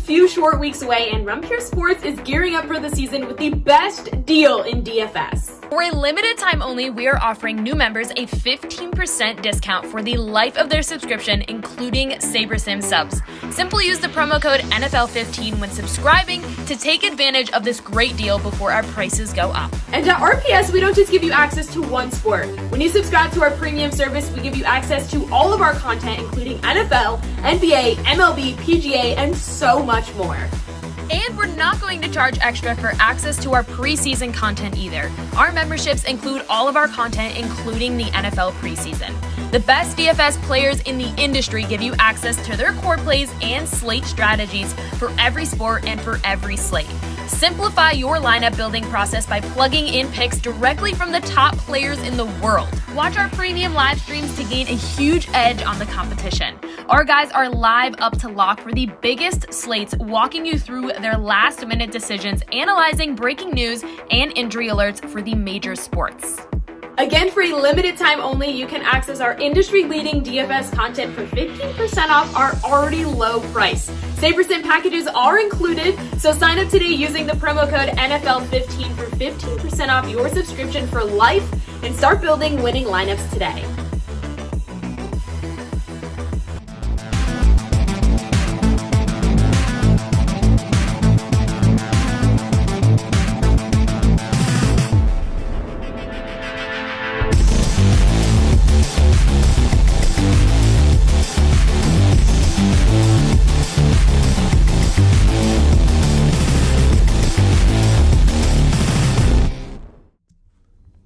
few short weeks away, and Rumpure Sports is gearing up for the season with the best deal in DFS. For a limited time only, we are offering new members a 15% discount for the life of their subscription, including SaberSim subs. Simply use the promo code NFL15 when subscribing to take advantage of this great deal before our prices go up. And at RPS, we don't just give you access to one sport. When you subscribe to our premium service, we give you access to all of our content, including NFL, NBA, MLB, PGA, and so much more. And we're not going to charge extra for access to our preseason content either. Our memberships include all of our content, including the NFL preseason. The best DFS players in the industry give you access to their core plays and slate strategies for every sport and for every slate. Simplify your lineup building process by plugging in picks directly from the top players in the world. Watch our premium live streams to gain a huge edge on the competition. Our guys are live up to lock for the biggest slates, walking you through their last-minute decisions, analyzing breaking news and injury alerts for the major sports. Again, for a limited time only, you can access our industry-leading DFS content for 15% off our already low price. SaberSim packages are included, so sign up today using the promo code NFL15 for 15% off your subscription for life and start building winning lineups today.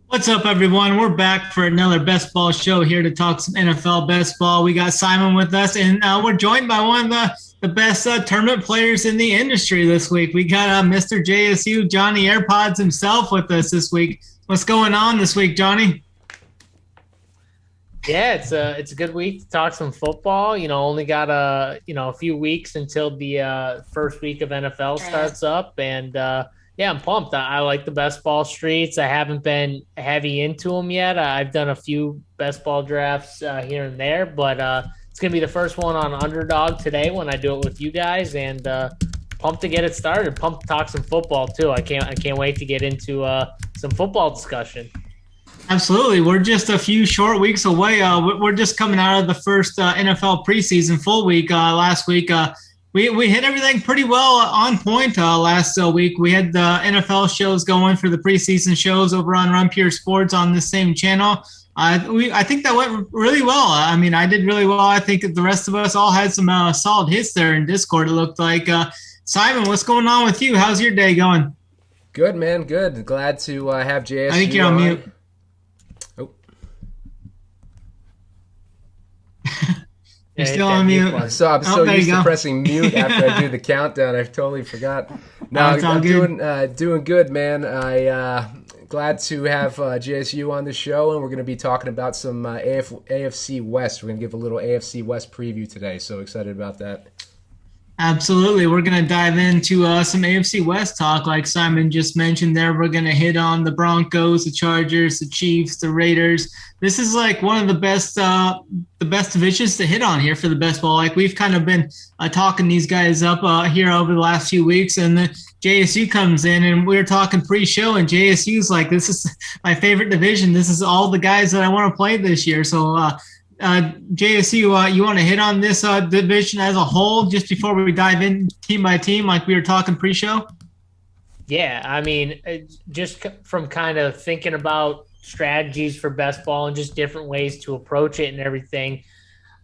What's up, everyone? We're back for another best ball show here to talk some NFL best ball. We got Simon with us, and we're joined by one of the best tournament players in the industry this week. We got Mr. JSU, Johnny AirPods himself, with us this week. What's going on this week, Johnny? Yeah, it's a good week to talk some football. Only got a few weeks until the first week of NFL starts up, and yeah, I'm pumped. I like the best ball streets. I haven't been heavy into them yet. I've done a few best ball drafts here and there, but it's going to be the first one on Underdog today when I do it with you guys, and pumped to get it started. Pumped to talk some football too. I can't wait to get into some football discussion. Absolutely. We're just a few short weeks away. We're just coming out of the first NFL preseason full week last week. We hit everything pretty well on point last week. We had the NFL shows going for the preseason shows over on Rumpure Sports on the same channel. I think that went really well. I mean, I did really well. I think the rest of us all had some solid hits there in Discord, it looked like. Simon, what's going on with you? How's your day going? Good, man. Good. Glad to have JSU. I think you're on mute. Oh. You're still on mute. I'm so used to pressing mute after I do the countdown. I totally forgot. No, I'm doing good, man. Glad to have JSU on the show, and we're going to be talking about some AFC West. We're going to give a little AFC West preview today, so excited about that. Absolutely. We're going to dive into some AFC West talk, like Simon just mentioned there. We're going to hit on the Broncos, the Chargers, the Chiefs, the Raiders. This is like one of the best divisions to hit on here for the best ball. Like, we've kind of been talking these guys up here over the last few weeks, and the JSU comes in, and we were talking pre-show, and JSU's like, this is my favorite division. This is all the guys that I want to play this year. So, JSU, you want to hit on this division as a whole just before we dive in team by team like we were talking pre-show? Yeah, I mean, just from kind of thinking about strategies for best ball and just different ways to approach it and everything,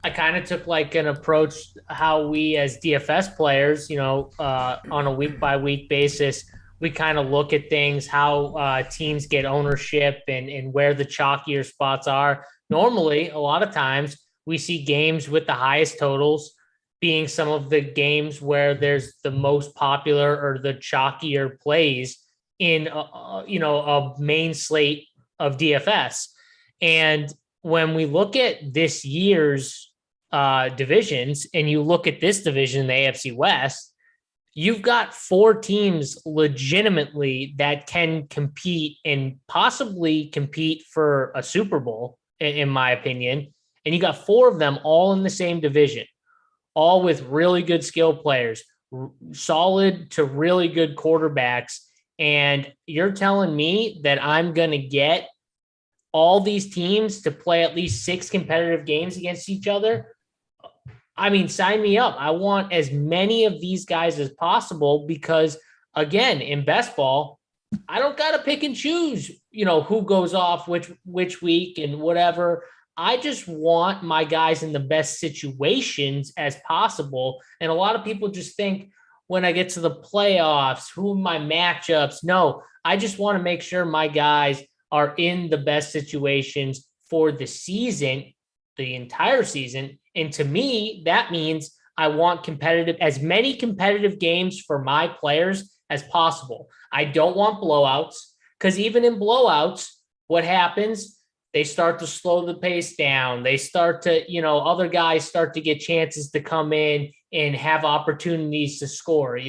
I kind of took like an approach how we as DFS players, on a week-by-week basis, we kind of look at things, how teams get ownership and where the chalkier spots are. Normally, a lot of times, we see games with the highest totals being some of the games where there's the most popular or the chalkier plays in, a main slate of DFS. And when we look at this year's divisions, and you look at this division, the AFC West, you've got four teams legitimately that can compete and possibly compete for a Super Bowl, in my opinion. And you got four of them all in the same division, all with really good skill players, solid to really good quarterbacks. And you're telling me that I'm going to get all these teams to play at least 6 competitive games against each other? I mean, sign me up. I want as many of these guys as possible because, again, in best ball, I don't got to pick and choose, who goes off which week and whatever. I just want my guys in the best situations as possible. And a lot of people just think when I get to the playoffs, who are my matchups? No, I just want to make sure my guys are in the best situations for the season, the entire season. And to me, that means I want as many competitive games for my players as possible. I don't want blowouts, because even in blowouts, what happens? They start to slow the pace down. They start to, other guys start to get chances to come in and have opportunities to score,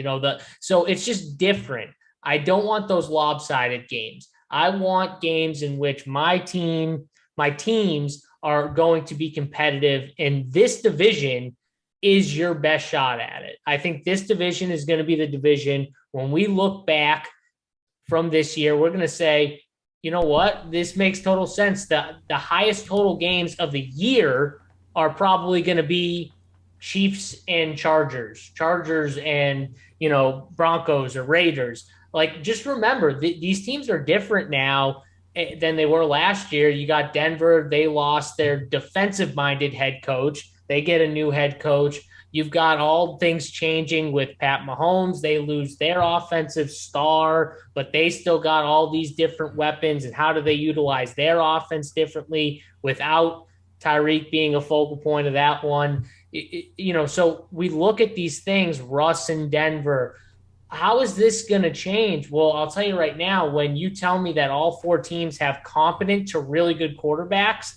so it's just different. I don't want those lopsided games. I want games in which my teams are going to be competitive, and this division is your best shot at it. I think this division is going to be the division when we look back from this year, we're going to say, you know what? This makes total sense. The highest total games of the year are probably going to be Chiefs and Chargers and, Broncos or Raiders. Like, just remember, these teams are different now than they were last year. You got Denver. They lost their defensive-minded head coach. They get a new head coach. You've got all things changing with Pat Mahomes. They lose their offensive star, but they still got all these different weapons. And how do they utilize their offense differently without Tyreek being a focal point of that one? So we look at these things, Russ in Denver. How is this going to change? Well, I'll tell you right now, when you tell me that all 4 teams have competent to really good quarterbacks,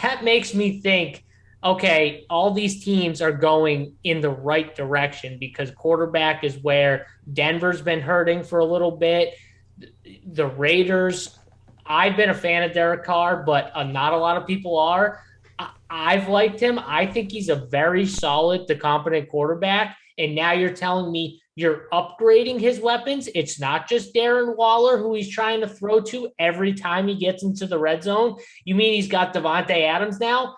that makes me think, okay, all these teams are going in the right direction, because quarterback is where Denver's been hurting for a little bit. The Raiders, I've been a fan of Derek Carr, but not a lot of people are. I've liked him. I think he's a very solid to competent quarterback. And now you're telling me you're upgrading his weapons. It's not just Darren Waller, who he's trying to throw to every time he gets into the red zone. You mean he's got Davante Adams now?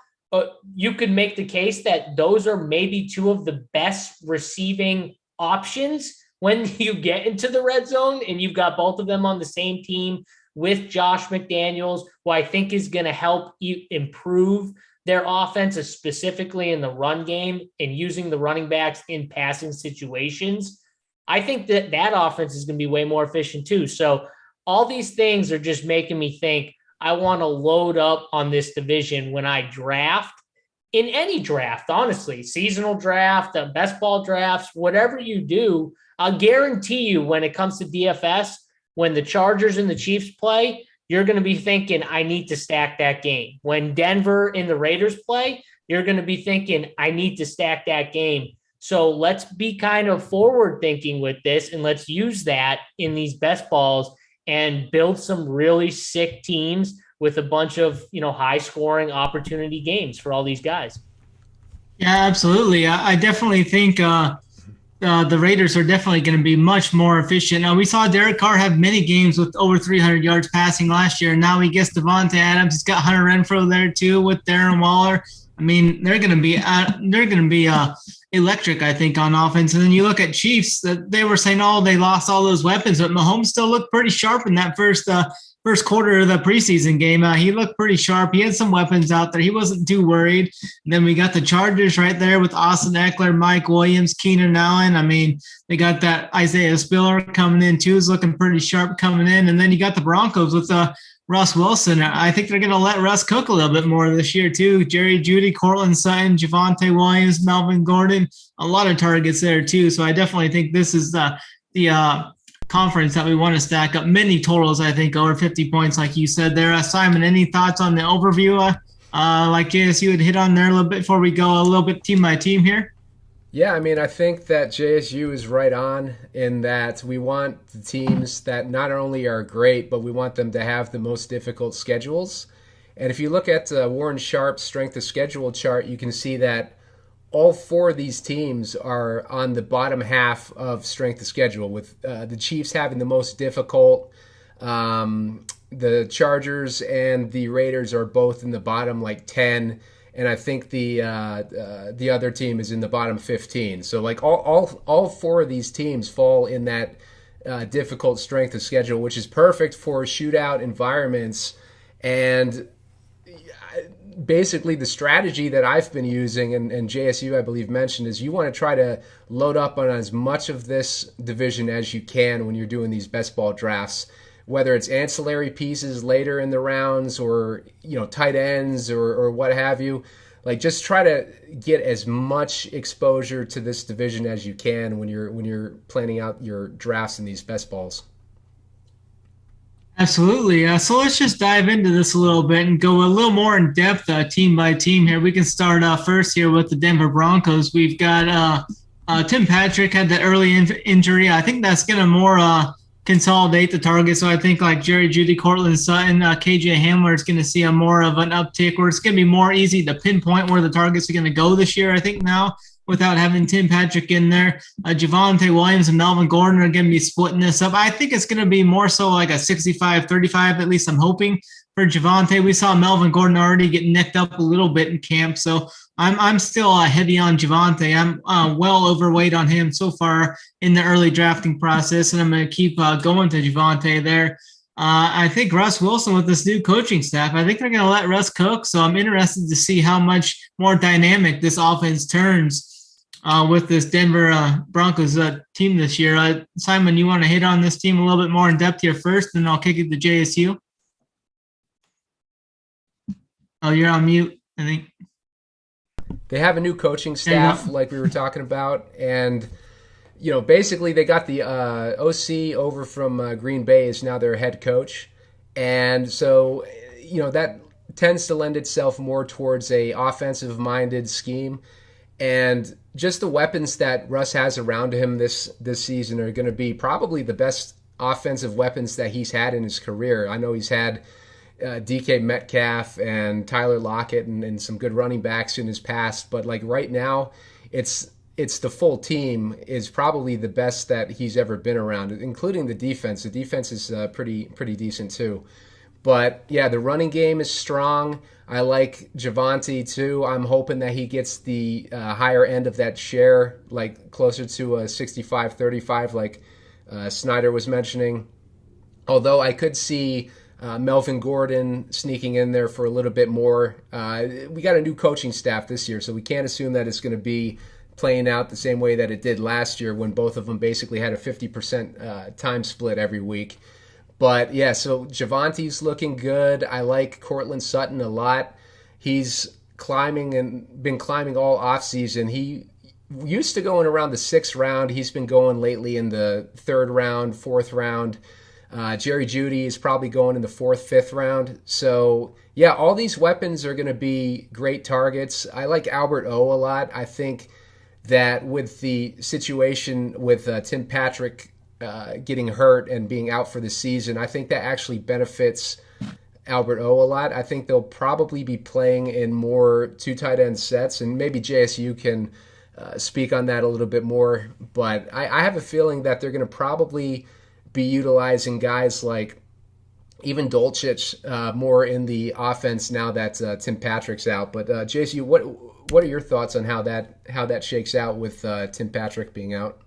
You could make the case that those are maybe 2 of the best receiving options when you get into the red zone, and you've got both of them on the same team with Josh McDaniels, who I think is going to help improve their offense, specifically in the run game and using the running backs in passing situations. I think that offense is going to be way more efficient too. So all these things are just making me think I want to load up on this division when I draft, in any draft, honestly, seasonal draft, best ball drafts, whatever you do. I'll guarantee you when it comes to DFS, when the Chargers and the Chiefs play, you're going to be thinking, I need to stack that game. When Denver and the Raiders play, you're going to be thinking, I need to stack that game. So let's be kind of forward thinking with this, and let's use that in these best balls and build some really sick teams with a bunch of, high scoring opportunity games for all these guys. Yeah, absolutely. I definitely think the Raiders are definitely going to be much more efficient. Now, we saw Derek Carr have many games with over 300 yards passing last year. Now he gets Davante Adams. He's got Hunter Renfrow there too with Darren Waller. I mean, they're going to be electric, I think, on offense. And then you look at Chiefs, that they were saying, they lost all those weapons, but Mahomes still looked pretty sharp in that first quarter of the preseason game. He looked pretty sharp. He had some weapons out there. He wasn't too worried. And then we got the Chargers right there with Austin Eckler, Mike Williams, Keenan Allen. I mean, they got that Isaiah Spiller coming in too. He's looking pretty sharp coming in. And then you got the Broncos with Russ Wilson. I think they're going to let Russ cook a little bit more this year too. Jerry Jeudy, Cortland Sutton, Javonte Williams, Melvin Gordon, a lot of targets there too. So I definitely think this is the conference that we want to stack up many totals. I think over 50 points, like you said there. Simon, any thoughts on the overview? Like JSU would hit on there a little bit before we go a little bit team by team here. Yeah, I mean, I think that JSU is right on in that we want the teams that not only are great, but we want them to have the most difficult schedules. And if you look at Warren Sharp's strength of schedule chart, you can see that all four of these teams are on the bottom half of strength of schedule, with the Chiefs having the most difficult. The Chargers and the Raiders are both in the bottom like 10, and I think the other team is in the bottom 15. So like all four of these teams fall in that difficult strength of schedule, which is perfect for shootout environments. And basically the strategy that I've been using, and JSU I believe mentioned, is you want to try to load up on as much of this division as you can when you're doing these best ball drafts, whether it's ancillary pieces later in the rounds or, you know, tight ends or what have you. Like, just try to get as much exposure to this division as you can when you're planning out your drafts in these best balls. Absolutely. So let's just dive into this a little bit and go a little more in depth, team by team here. We can start first here with the Denver Broncos. We've got Tim Patrick had the early injury. I think that's going to more consolidate the target. So I think like Jerry Jeudy, Cortland Sutton, KJ Hamler is going to see a more of an uptick where it's going to be more easy to pinpoint where the targets are going to go this year, I think, now, without having Tim Patrick in there. Javonte Williams and Melvin Gordon are going to be splitting this up. I think it's going to be more so like a 65-35, at least I'm hoping, for Javonte. We saw Melvin Gordon already get nicked up a little bit in camp, so I'm still heavy on Javonte. I'm well overweight on him so far in the early drafting process, and I'm going to keep going to Javonte there. I think Russ Wilson with this new coaching staff, I think they're going to let Russ cook, so I'm interested to see how much more dynamic this offense turns with this Denver Broncos team this year. Simon, you want to hit on this team a little bit more in depth here first, and I'll kick it to JSU. Oh, you're on mute, I think. They have a new coaching staff, like we were talking about, and you know, basically they got the OC over from Green Bay is now their head coach, and so you know that tends to lend itself more towards a offensive-minded scheme, and just the weapons that Russ has around him this season are going to be probably the best offensive weapons that he's had in his career. I know he's had DK Metcalf and Tyler Lockett and some good running backs in his past, but like right now, it's the full team is probably the best that he's ever been around, including the defense. The defense is pretty decent too. But yeah, the running game is strong. I like Javonte too. I'm hoping that he gets the higher end of that share, like closer to a 65-35, like Snyder was mentioning. Although I could see Melvin Gordon sneaking in there for a little bit more. We got a new coaching staff this year, so we can't assume that it's going to be playing out the same way that it did last year when both of them basically had a 50% time split every week. But yeah, so Javonte's looking good. I like Cortland Sutton a lot. He's climbing and been climbing all offseason. He used to go in around the 6th round. He's been going lately in the 3rd round, 4th round. Jerry Jeudy is probably going in the 4th, 5th round. So yeah, all these weapons are going to be great targets. I like Albert O a lot. I think that with the situation with Tim Patrick getting hurt and being out for the season, I think that actually benefits Albert O a lot. I think they'll probably be playing in more 2 tight end sets, and maybe JSU can speak on that a little bit more. But I have a feeling that they're going to probably be utilizing guys like even Dolchich more in the offense now that Tim Patrick's out. But JSU, what are your thoughts on how that shakes out with Tim Patrick being out?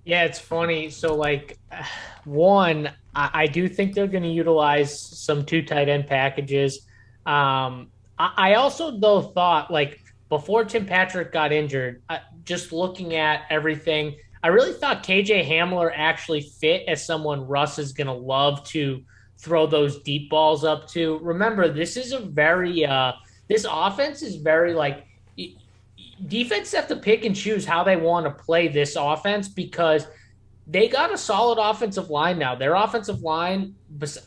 Yeah, it's funny. So, like, one, I do think they're going to utilize some 2 tight end packages. I also, though, thought, like, before Tim Patrick got injured, just looking at everything, I really thought KJ Hamler actually fit as someone Russ is going to love to throw those deep balls up to. Remember, this is a very this offense is very, like, defense have to pick and choose how they want to play this offense because they got a solid offensive line now. Their offensive line,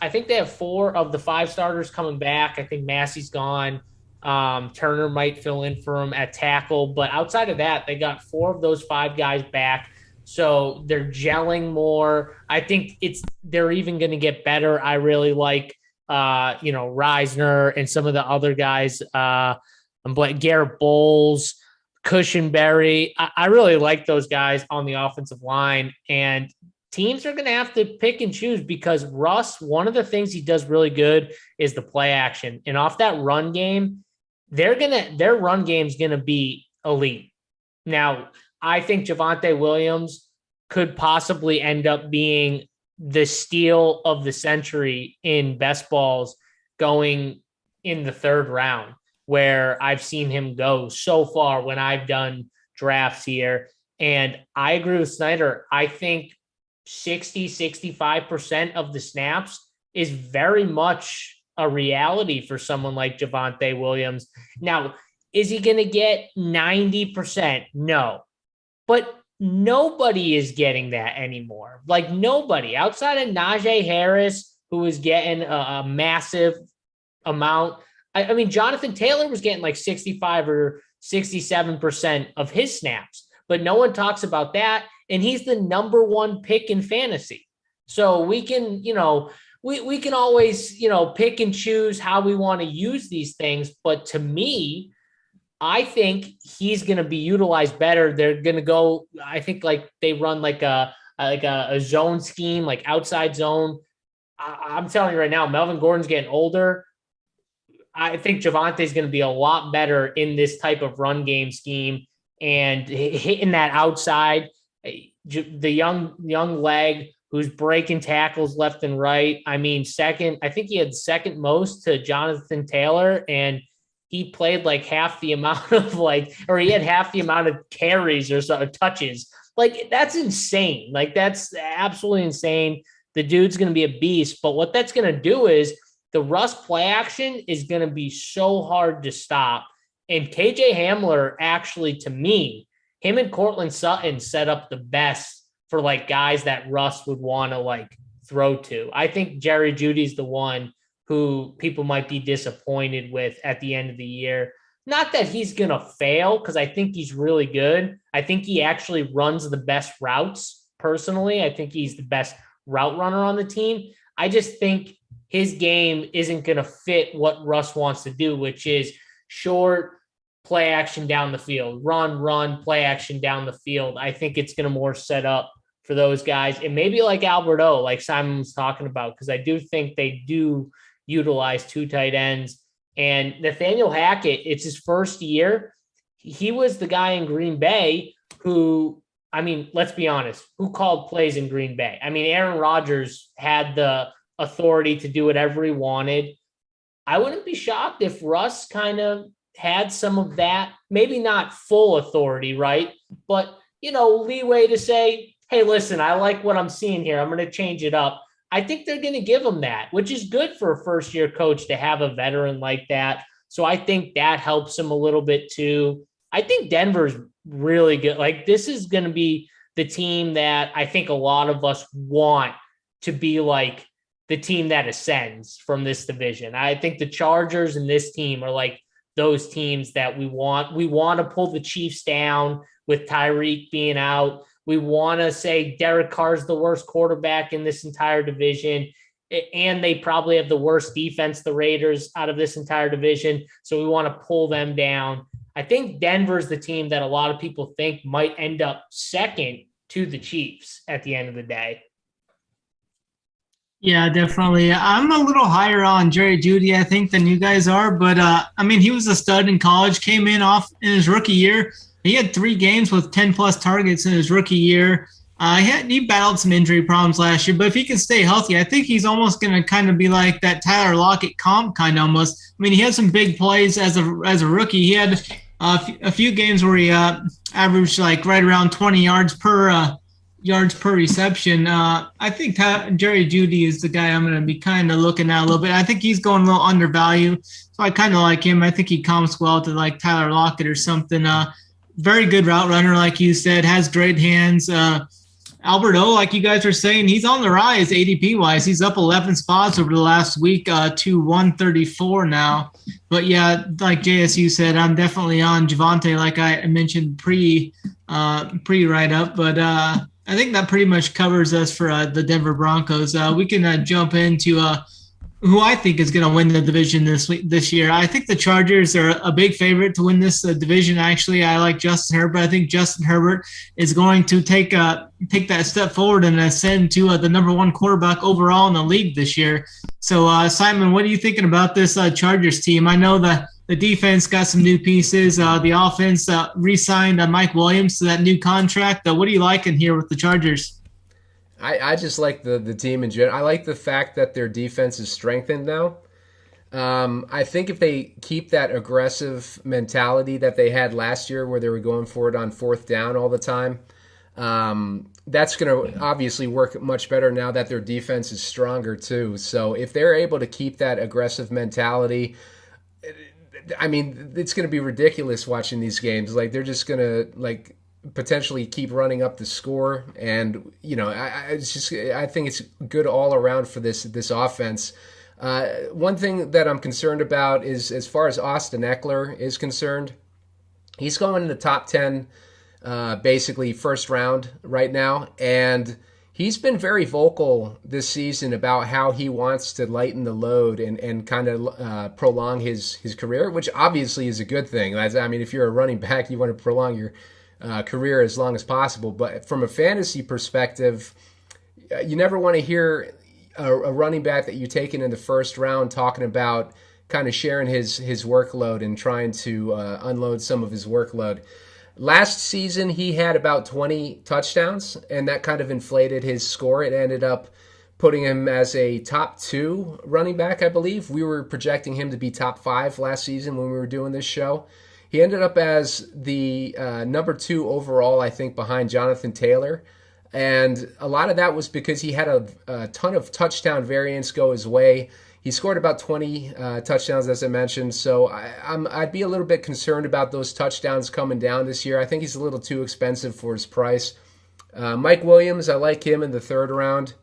I think they have 4 of the 5 starters coming back. I think Massey's gone. Turner might fill in for him at tackle. But outside of that, they got 4 of those 5 guys back. So they're gelling more. I think they're even going to get better. I really like, Reisner and some of the other guys Garrett Bowles, Cushenberry. I really like those guys on the offensive line, and teams are going to have to pick and choose because Russ, one of the things he does really good is the play action. And off that run game, their run game is going to be elite. Now, I think Javonte Williams could possibly end up being the steal of the century in best balls going in the third round, where I've seen him go so far when I've done drafts here. And I agree with Snyder. I think 65% of the snaps is very much a reality for someone like Javonte Williams. Now, is he going to get 90%? No. But nobody is getting that anymore. Like nobody outside of Najee Harris, who is getting a massive amount. I mean, Jonathan Taylor was getting like 65 or 67% of his snaps, but no one talks about that. And he's the number one pick in fantasy. So we can, we can always, pick and choose how we want to use these things. But to me, I think he's going to be utilized better. They're going to go, I think like they run like a zone scheme, like outside zone. I'm telling you right now, Melvin Gordon's getting older. I think Javonte is going to be a lot better in this type of run game scheme and hitting that outside. The young leg who's breaking tackles left and right. I mean, I think he had second most to Jonathan Taylor, and he played like half the amount of he had half the amount of carries or so touches. Like that's insane. Like that's absolutely insane. The dude's going to be a beast, but what that's going to do is the Russ play action is going to be so hard to stop. And KJ Hamler, actually, to me, him and Cortland Sutton set up the best for like guys that Russ would want to like throw to. I think Jerry Jeudy's the one who people might be disappointed with at the end of the year. Not that he's going to fail, because I think he's really good. I think he actually runs the best routes personally. I think he's the best route runner on the team. I just think his game isn't going to fit what Russ wants to do, which is short play action down the field, run, play action down the field. I think it's going to more set up for those guys. And maybe like Alberto, like Simon was talking about, because I do think they do utilize two tight ends. And Nathaniel Hackett, it's his first year. He was the guy in Green Bay who, I mean, let's be honest, who called plays in Green Bay? I mean, Aaron Rodgers had the authority to do whatever he wanted. I wouldn't be shocked if Russ kind of had some of that, maybe not full authority, right? But, leeway to say, hey, listen, I like what I'm seeing here. I'm going to change it up. I think they're going to give him that, which is good for a first-year coach to have a veteran like that. So I think that helps him a little bit too. I think Denver's really good. Like, this is going to be the team that I think a lot of us want to be like the team that ascends from this division. I think the Chargers and this team are like those teams that we want. We want to pull the Chiefs down with Tyreek being out. We want to say Derek Carr's the worst quarterback in this entire division, and they probably have the worst defense, the Raiders, out of this entire division. So we want to pull them down. I think Denver's the team that a lot of people think might end up second to the Chiefs at the end of the day. Yeah, definitely. I'm a little higher on Jerry Jeudy, I think, than you guys are. But, he was a stud in college, came in his rookie year. He had 3 games with 10-plus targets in his rookie year. He battled some injury problems last year, but if he can stay healthy, I think he's almost going to kind of be like that Tyler Lockett comp kind of almost. I mean, he had some big plays as a rookie. He had a few games where he averaged like right around 20 yards per reception. I think Jerry Jeudy is the guy I'm going to be kind of looking at a little bit. I think he's going a little undervalued, so I kind of like him. I think he comps well to like Tyler Lockett or something. Very good route runner, like you said, has great hands. Alberto, like you guys are saying, he's on the rise ADP-wise. He's up 11 spots over the last week to 134 now. But, yeah, like JSU said, I'm definitely on Javonte, like I mentioned pre-write-up. But I think that pretty much covers us for the Denver Broncos. We can jump into who I think is going to win the division this year. I think the Chargers are a big favorite to win this division. Actually, I like Justin Herbert. I think Justin Herbert is going to take that step forward and ascend to the number one quarterback overall in the league this year. So, Simon, what are you thinking about this Chargers team? I know that the defense got some new pieces. The offense re-signed Mike Williams to that new contract. What are you liking here with the Chargers? I just like the team in general. I like the fact that their defense is strengthened now. I think if they keep that aggressive mentality that they had last year where they were going for it on fourth down all the time, that's going to obviously work much better now that their defense is stronger too. So if they're able to keep that aggressive mentality, I mean, it's going to be ridiculous watching these games. Like, they're just going to, potentially keep running up the score. And, I think it's good all around for this offense. One thing that I'm concerned about is, as far as Austin Eckler is concerned, he's going in the top 10, basically first round right now. And he's been very vocal this season about how he wants to lighten the load and kind of prolong his career, which obviously is a good thing. I mean, if you're a running back, you want to prolong your career as long as possible. But from a fantasy perspective, you never want to hear a running back that you taken in the first round talking about kind of sharing his workload and trying to unload some of his workload. Last season, he had about 20 touchdowns, and that kind of inflated his score. It ended up putting him as a top 2 running back, I believe. We were projecting him to be top 5 last season when we were doing this show. He ended up as the number 2 overall, I think, behind Jonathan Taylor. And a lot of that was because he had a ton of touchdown variance go his way. He scored about 20 touchdowns, as I mentioned. So I'd be a little bit concerned about those touchdowns coming down this year. I think he's a little too expensive for his price. Mike Williams, I like him in the 3rd round.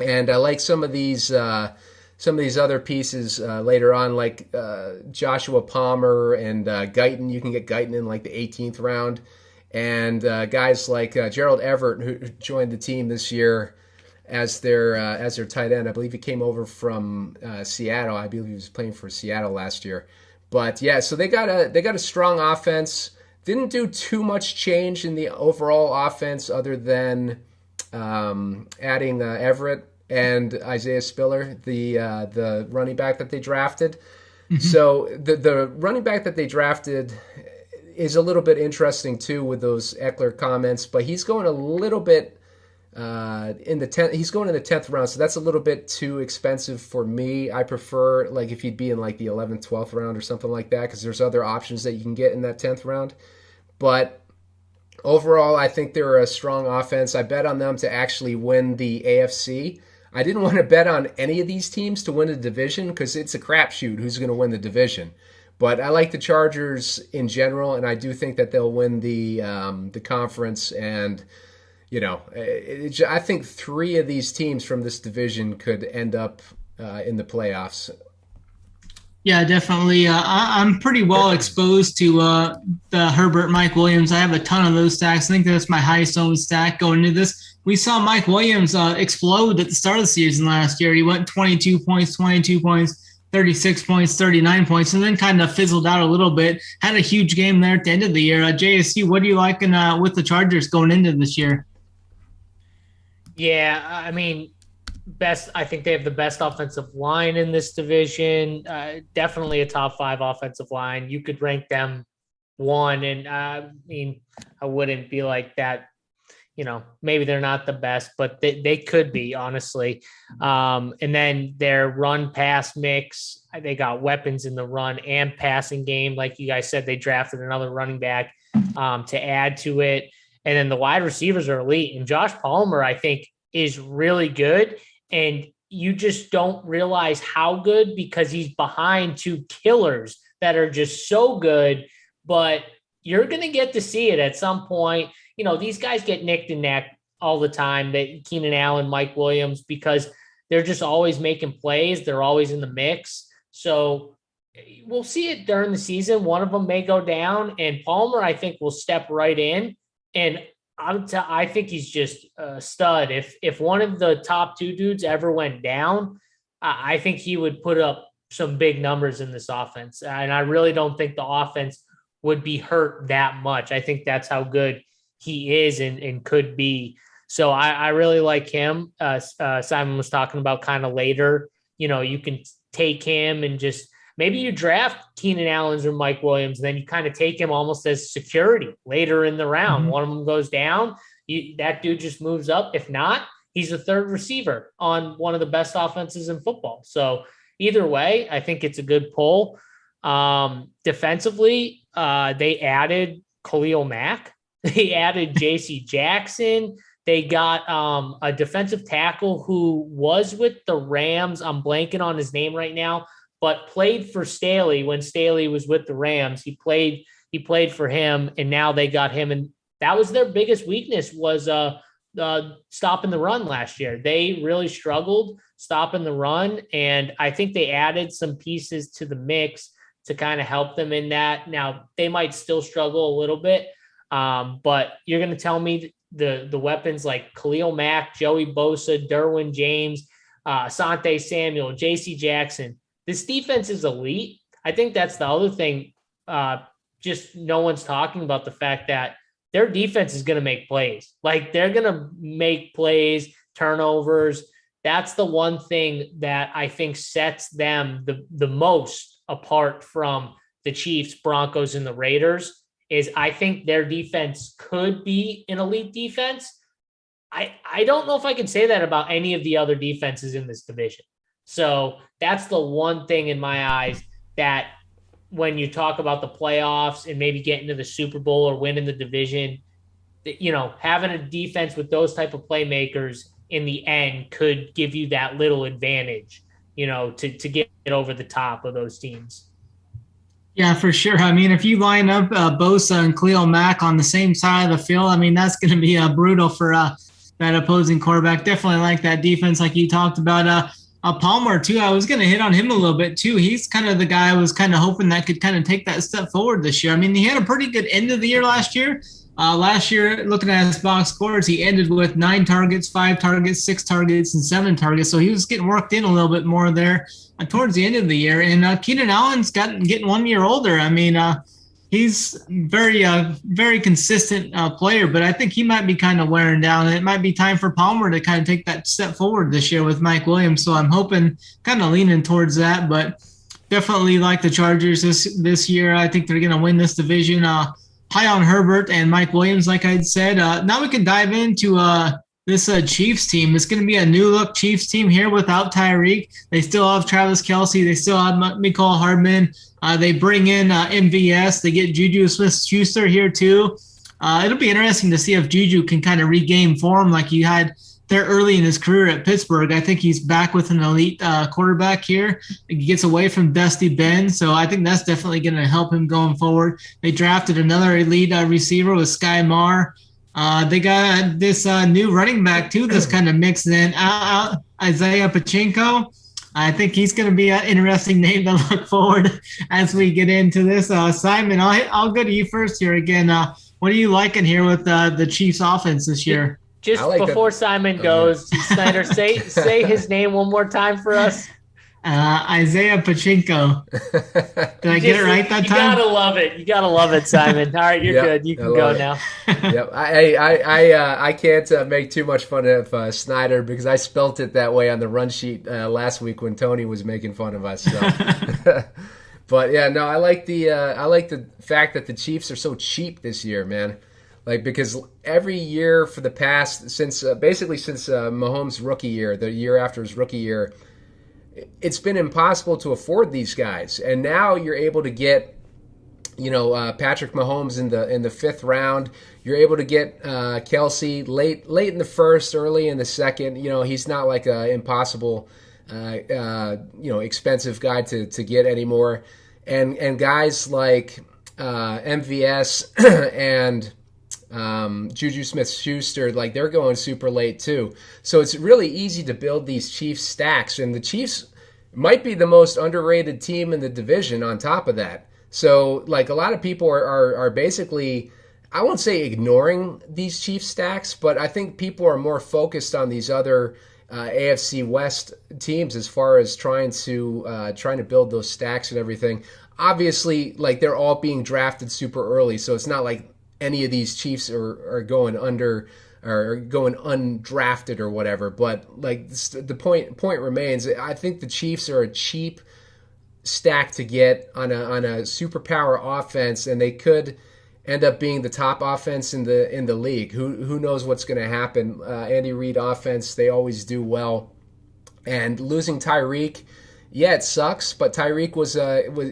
And I like some of these other pieces later on, like Joshua Palmer and Guyton. You can get Guyton in the 18th round. And guys like Gerald Everett, who joined the team this year as their tight end. I believe he came over from Seattle. I believe he was playing for Seattle last year. But yeah, so they got a strong offense. Didn't do too much change in the overall offense other than adding Everett and Isaiah Spiller, the running back that they drafted. Mm-hmm. So the running back that they drafted is a little bit interesting too with those Eckler comments, but he's going a little bit in the 10th. He's going in the 10th round, so that's a little bit too expensive for me. I prefer if he'd be in the 11th, 12th round or something like that, because there's other options that you can get in that 10th round. But overall, I think they're a strong offense. I bet on them to actually win the AFC. I didn't want to bet on any of these teams to win the division because it's a crapshoot who's going to win the division. But I like the Chargers in general, and I do think that they'll win the conference. And I think 3 of these teams from this division could end up in the playoffs. Yeah, definitely. I'm pretty well exposed to the Herbert, Mike Williams. I have a ton of those stacks. I think that's my highest owned stack going into this. We saw Mike Williams explode at the start of the season last year. He went 22 points, 36 points, 39 points, and then kind of fizzled out a little bit. Had a huge game there at the end of the year. JSU, what are you liking with the Chargers going into this year? Yeah, I mean, I think they have the best offensive line in this division. Definitely a top 5 offensive line. You could rank them 1, and I wouldn't be like that. Maybe they're not the best, but they could be, honestly. And then their run-pass mix, they got weapons in the run and passing game. Like you guys said, they drafted another running back to add to it. And then the wide receivers are elite. And Josh Palmer, I think, is really good. And you just don't realize how good because he's behind 2 killers that are just so good. But you're going to get to see it at some point. These guys get nicked and nacked all the time, Keenan Allen, Mike Williams, because they're just always making plays. They're always in the mix. So we'll see it during the season. One of them may go down, and Palmer, I think, will step right in. And I think he's just a stud. If one of the top 2 dudes ever went down, I think he would put up some big numbers in this offense. And I really don't think the offense would be hurt that much. I think that's how good he is and could be. So I really like him. Simon was talking about kind of later, you can take him and just maybe you draft Keenan Allen or Mike Williams, and then you kind of take him almost as security later in the round. Mm-hmm. One of them goes down. That dude just moves up. If not, he's a third receiver on one of the best offenses in football. So either way, I think it's a good pull. Defensively, they added Khalil Mack. They added J.C. Jackson. They got a defensive tackle who was with the Rams. I'm blanking on his name right now, but played for Staley when Staley was with the Rams. He played for him, and now they got him. And that was their biggest weakness was stopping the run last year. They really struggled stopping the run, and I think they added some pieces to the mix to kind of help them in that. Now, they might still struggle a little bit, but you're going to tell me the weapons like Khalil Mack, Joey Bosa, Derwin James, Asante Samuel, J.C. Jackson. This defense is elite. I think that's the other thing. Just no one's talking about the fact that their defense is going to make plays. Like they're going to make plays, turnovers. That's the one thing that I think sets them the most apart from the Chiefs, Broncos, and the Raiders. Is I think their defense could be an elite defense. I don't know if I can say that about any of the other defenses in this division. So that's the one thing in my eyes that when you talk about the playoffs and maybe getting to the Super Bowl or winning the division, having a defense with those type of playmakers in the end could give you that little advantage, to get over the top of those teams. Yeah, for sure. I mean, if you line up Bosa and Khalil Mack on the same side of the field, I mean, that's going to be brutal for that opposing quarterback. Definitely like that defense like you talked about. Palmer, too, I was going to hit on him a little bit, too. He's kind of the guy I was kind of hoping that could kind of take that step forward this year. I mean, he had a pretty good end of the year last year. Last year, looking at his box scores, he ended with 9 targets, 5 targets, 6 targets, and 7 targets. So he was getting worked in a little bit more there towards the end of the year. And Keenan Allen's getting 1 year older. I mean, he's very consistent player, but I think he might be kind of wearing down. And it might be time for Palmer to kind of take that step forward this year with Mike Williams. So I'm hoping, kind of leaning towards that, but definitely like the Chargers this year. I think they're going to win this division. High on Herbert and Mike Williams, like I said. Now we can dive into this Chiefs team. It's going to be a new look Chiefs team here without Tyreek. They still have Travis Kelce. They still have Mecole Hardman. They bring in MVS. They get Juju Smith-Schuster here too. It'll be interesting to see if Juju can kind of regain form like he had there early in his career at Pittsburgh. I think he's back with an elite quarterback here. He gets away from Dusty Ben, so I think that's definitely going to help him going forward. They drafted another elite receiver with Sky Moore. They got this new running back, too, that's kind of mixed in. Isaiah Pacheco. I think he's going to be an interesting name to look forward as we get into this. Simon, I'll go to you first here again. What are you liking here with the Chiefs offense this year? Just like before Simon goes, Snyder, say his name one more time for us. Isaiah Pacheco. Did I get it right that time? You gotta love it, Simon. All right, you're good. You can go now. Yep. I can't make too much fun of Snyder because I spelt it that way on the run sheet last week when Tony was making fun of us. So. But yeah, no, I like the fact that the Chiefs are so cheap this year, man. Like, because every year for the past, since Mahomes' rookie year, the year after his rookie year, it's been impossible to afford these guys. And now you're able to get, Patrick Mahomes in the 5th round. You're able to get Kelce late in the 1st, early in the 2nd. He's not like an impossible, expensive guy to get anymore. And guys like MVS and Juju Smith-Schuster, like they're going super late too. So it's really easy to build these Chiefs stacks, and the Chiefs might be the most underrated team in the division on top of that. So like a lot of people are basically, I won't say ignoring these Chiefs stacks, but I think people are more focused on these other AFC West teams as far as trying to build those stacks and everything. Obviously, like, they're all being drafted super early, so it's not like any of these Chiefs are going under or going undrafted or whatever. But like the point remains, I think the Chiefs are a cheap stack to get on a superpower offense, and they could end up being the top offense in the league. Who knows what's going to happen? Andy Reid offense, they always do well. And losing Tyreek, yeah, it sucks. But Tyreek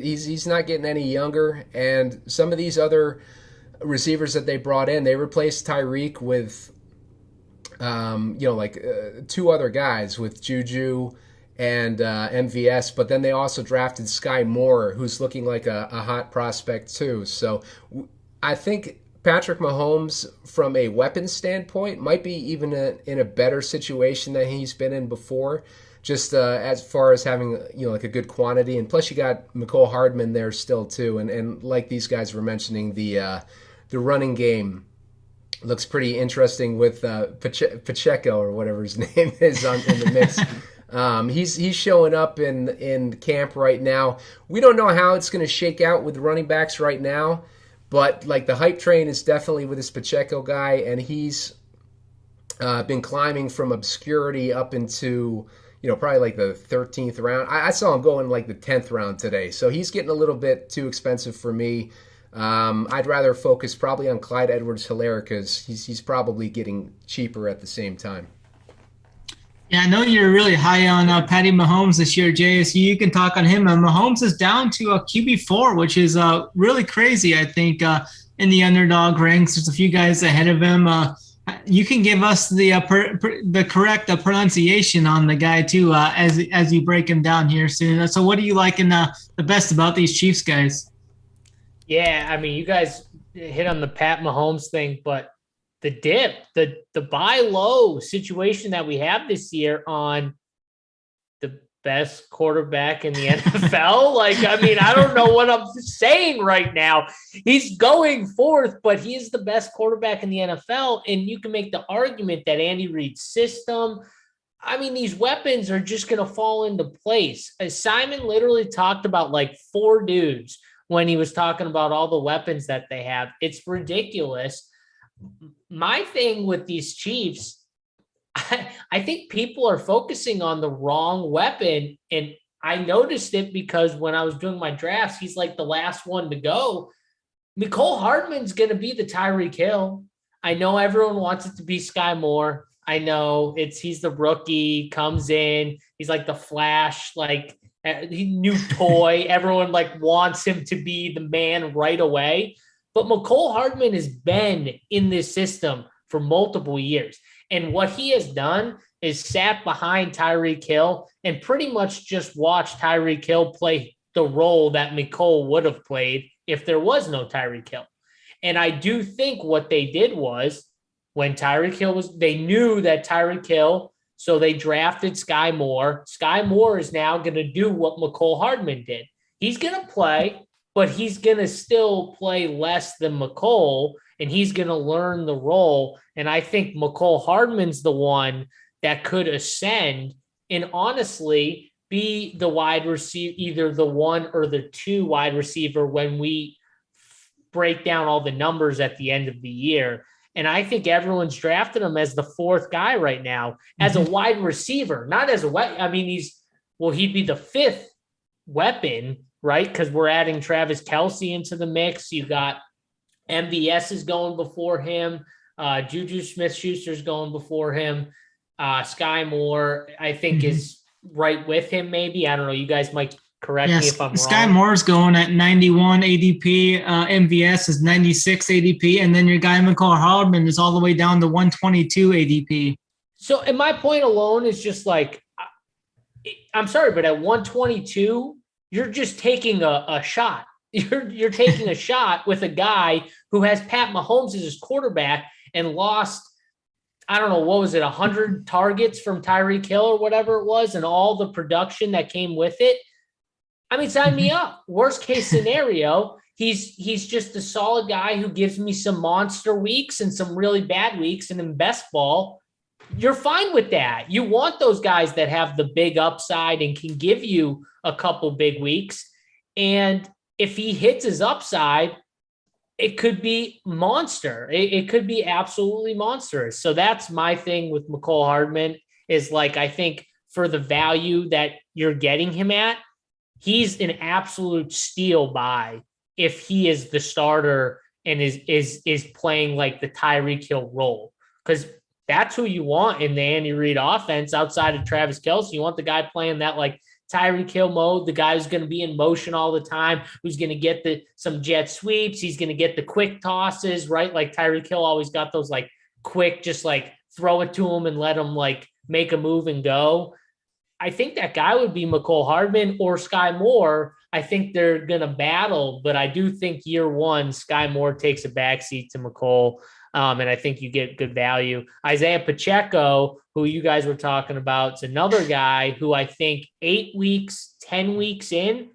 he's not getting any younger. And some of these other receivers that they brought in, they replaced Tyreek with, two other guys, with Juju and MVS, but then they also drafted Sky Moore, who's looking like a hot prospect too. So I think Patrick Mahomes, from a weapon standpoint, might be even in a better situation than he's been in before, just as far as having like a good quantity. And plus you got Mecole Hardman there still too, and like these guys were mentioning, the running game looks pretty interesting with Pacheco, or whatever his name is, in the mix. He's showing up in camp right now. We don't know how it's going to shake out with running backs right now, but like the hype train is definitely with this Pacheco guy, and he's been climbing from obscurity up into probably like the 13th round. I saw him go in like the 10th round today, so he's getting a little bit too expensive for me. I'd rather focus probably on Clyde Edwards-Helaire, because he's probably getting cheaper at the same time. Yeah, I know you're really high on Patty Mahomes this year, JSU. You can talk on him. Mahomes is down to a QB4, which is really crazy, I think, in the underdog ranks. There's a few guys ahead of him. You can give us the correct pronunciation on the guy, too, as you break him down here soon. So what are you liking the best about these Chiefs guys? Yeah, I mean, you guys hit on the Pat Mahomes thing, but the dip, the buy low situation that we have this year on the best quarterback in the NFL. Like, I mean, I don't know what I'm saying right now. He's going fourth, but he is the best quarterback in the NFL. And you can make the argument that Andy Reid's system, I mean, these weapons are just going to fall into place. As Simon literally talked about like 4 dudes when he was talking about all the weapons that they have. It's ridiculous. My thing with these Chiefs, I think people are focusing on the wrong weapon. And I noticed it because when I was doing my drafts, he's like the last one to go. Mecole Hardman's going to be the Tyreek Hill. I know everyone wants it to be Sky Moore. I know he's the rookie, comes in. He's like the Flash, like new toy. Everyone like wants him to be the man right away. But Mecole Hardman has been in this system for multiple years. And what he has done is sat behind Tyreek Hill and pretty much just watched Tyreek Hill play the role that Mecole would have played if there was no Tyreek Hill. And I do think what they did was when Tyreek Hill they knew that Tyreek Hill, so they drafted Sky Moore. Sky Moore is now going to do what Mecole Hardman did. He's going to play, but he's going to still play less than Mecole, and he's going to learn the role. And I think Mecole Hardman's the one that could ascend and honestly be the wide receiver, either the 1 or the 2 wide receiver when we break down all the numbers at the end of the year. And I think everyone's drafted him as the 4th guy right now, as a wide receiver, not as a weapon. I mean, he'd be the 5th weapon, right? Because we're adding Travis Kelce into the mix. You got MVS is going before him. Juju Smith-Schuster's going before him. Sky Moore, I think, is right with him, maybe. I don't know. You guys might correct me if I'm wrong. Sky Moore's going at 91 ADP. MVS is 96 ADP. And then your guy, Mecole Hardman, is all the way down to 122 ADP. So, and my point alone is just like, I'm sorry, but at 122, you're just taking a shot. You're taking a shot with a guy who has Pat Mahomes as his quarterback and lost, I don't know, what was it, 100 targets from Tyreek Hill or whatever it was, and all the production that came with it. I mean, sign me up. Worst case scenario, he's just a solid guy who gives me some monster weeks and some really bad weeks. And in best ball, you're fine with that. You want those guys that have the big upside and can give you a couple big weeks. And if he hits his upside, it could be monster. It could be absolutely monstrous. So that's my thing with Mecole Hardman is like, I think for the value that you're getting him at, he's an absolute steal buy if he is the starter and is playing like the Tyreek Hill role. Because that's who you want in the Andy Reid offense outside of Travis Kelce. You want the guy playing that like Tyreek Hill mode, the guy who's going to be in motion all the time, who's going to get some jet sweeps. He's going to get the quick tosses, right? Like Tyreek Hill always got those like quick, just like throw it to him and let him like make a move and go. I think that guy would be Mecole Hardman or Sky Moore. I think they're going to battle, but I do think year one, Sky Moore takes a backseat to Mecole. And I think you get good value. Isaiah Pacheco, who you guys were talking about, is another guy who I think 8 weeks, 10 weeks in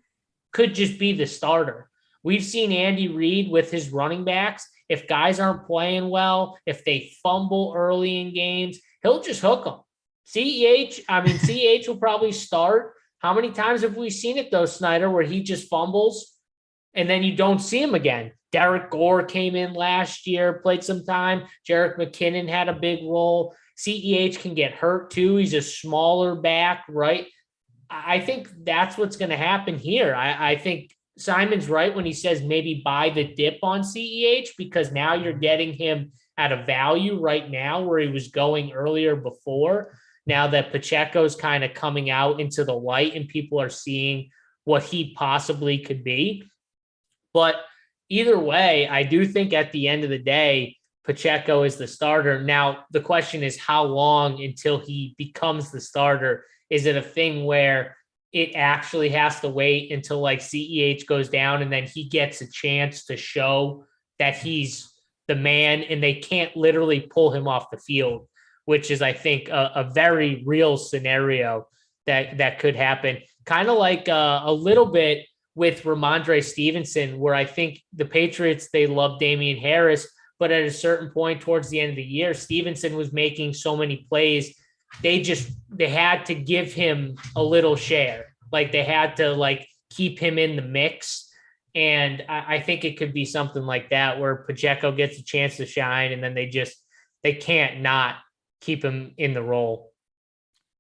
could just be the starter. We've seen Andy Reid with his running backs. If guys aren't playing well, if they fumble early in games, he'll just hook them. CEH will probably start. How many times have we seen it, though, Snyder, where he just fumbles and then you don't see him again? Derek Gore came in last year, played some time. Jerick McKinnon had a big role. CEH can get hurt too. He's a smaller back, right? I think that's what's going to happen here. I think Simon's right when he says maybe buy the dip on CEH because now you're getting him at a value right now where he was going earlier before. Now that Pacheco's kind of coming out into the light and people are seeing what he possibly could be. But either way, I do think at the end of the day, Pacheco is the starter. Now, the question is how long until he becomes the starter? Is it a thing where it actually has to wait until like CEH goes down and then he gets a chance to show that he's the man and they can't literally pull him off the field, which is, I think, a very real scenario that could happen. Kind of like a little bit with Ramondre Stevenson, where I think the Patriots, they love Damian Harris, but at a certain point towards the end of the year, Stevenson was making so many plays. They had to give him a little share. Like they had to like keep him in the mix. And I think it could be something like that where Pacheco gets a chance to shine and then they can't not keep him in the role.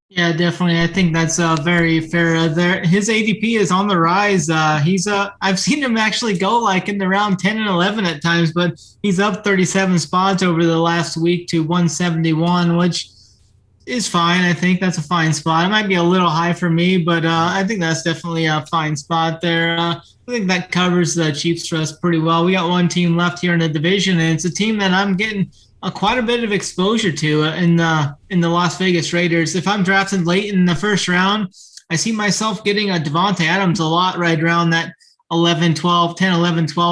Yeah, definitely. I think that's very fair. There, his ADP is on the rise. I've seen him actually go like in the round 10 and 11 at times, but he's up 37 spots over the last week to 171, which is fine. I think that's a fine spot. It might be a little high for me, but I think that's definitely a fine spot there. I think that covers the Chiefs for us pretty well. We got one team left here in the division, and it's a team that I'm getting quite a bit of exposure to in the Las Vegas Raiders. If I'm drafted late in the first round, I see myself getting a Davante Adams a lot right around that 11, 12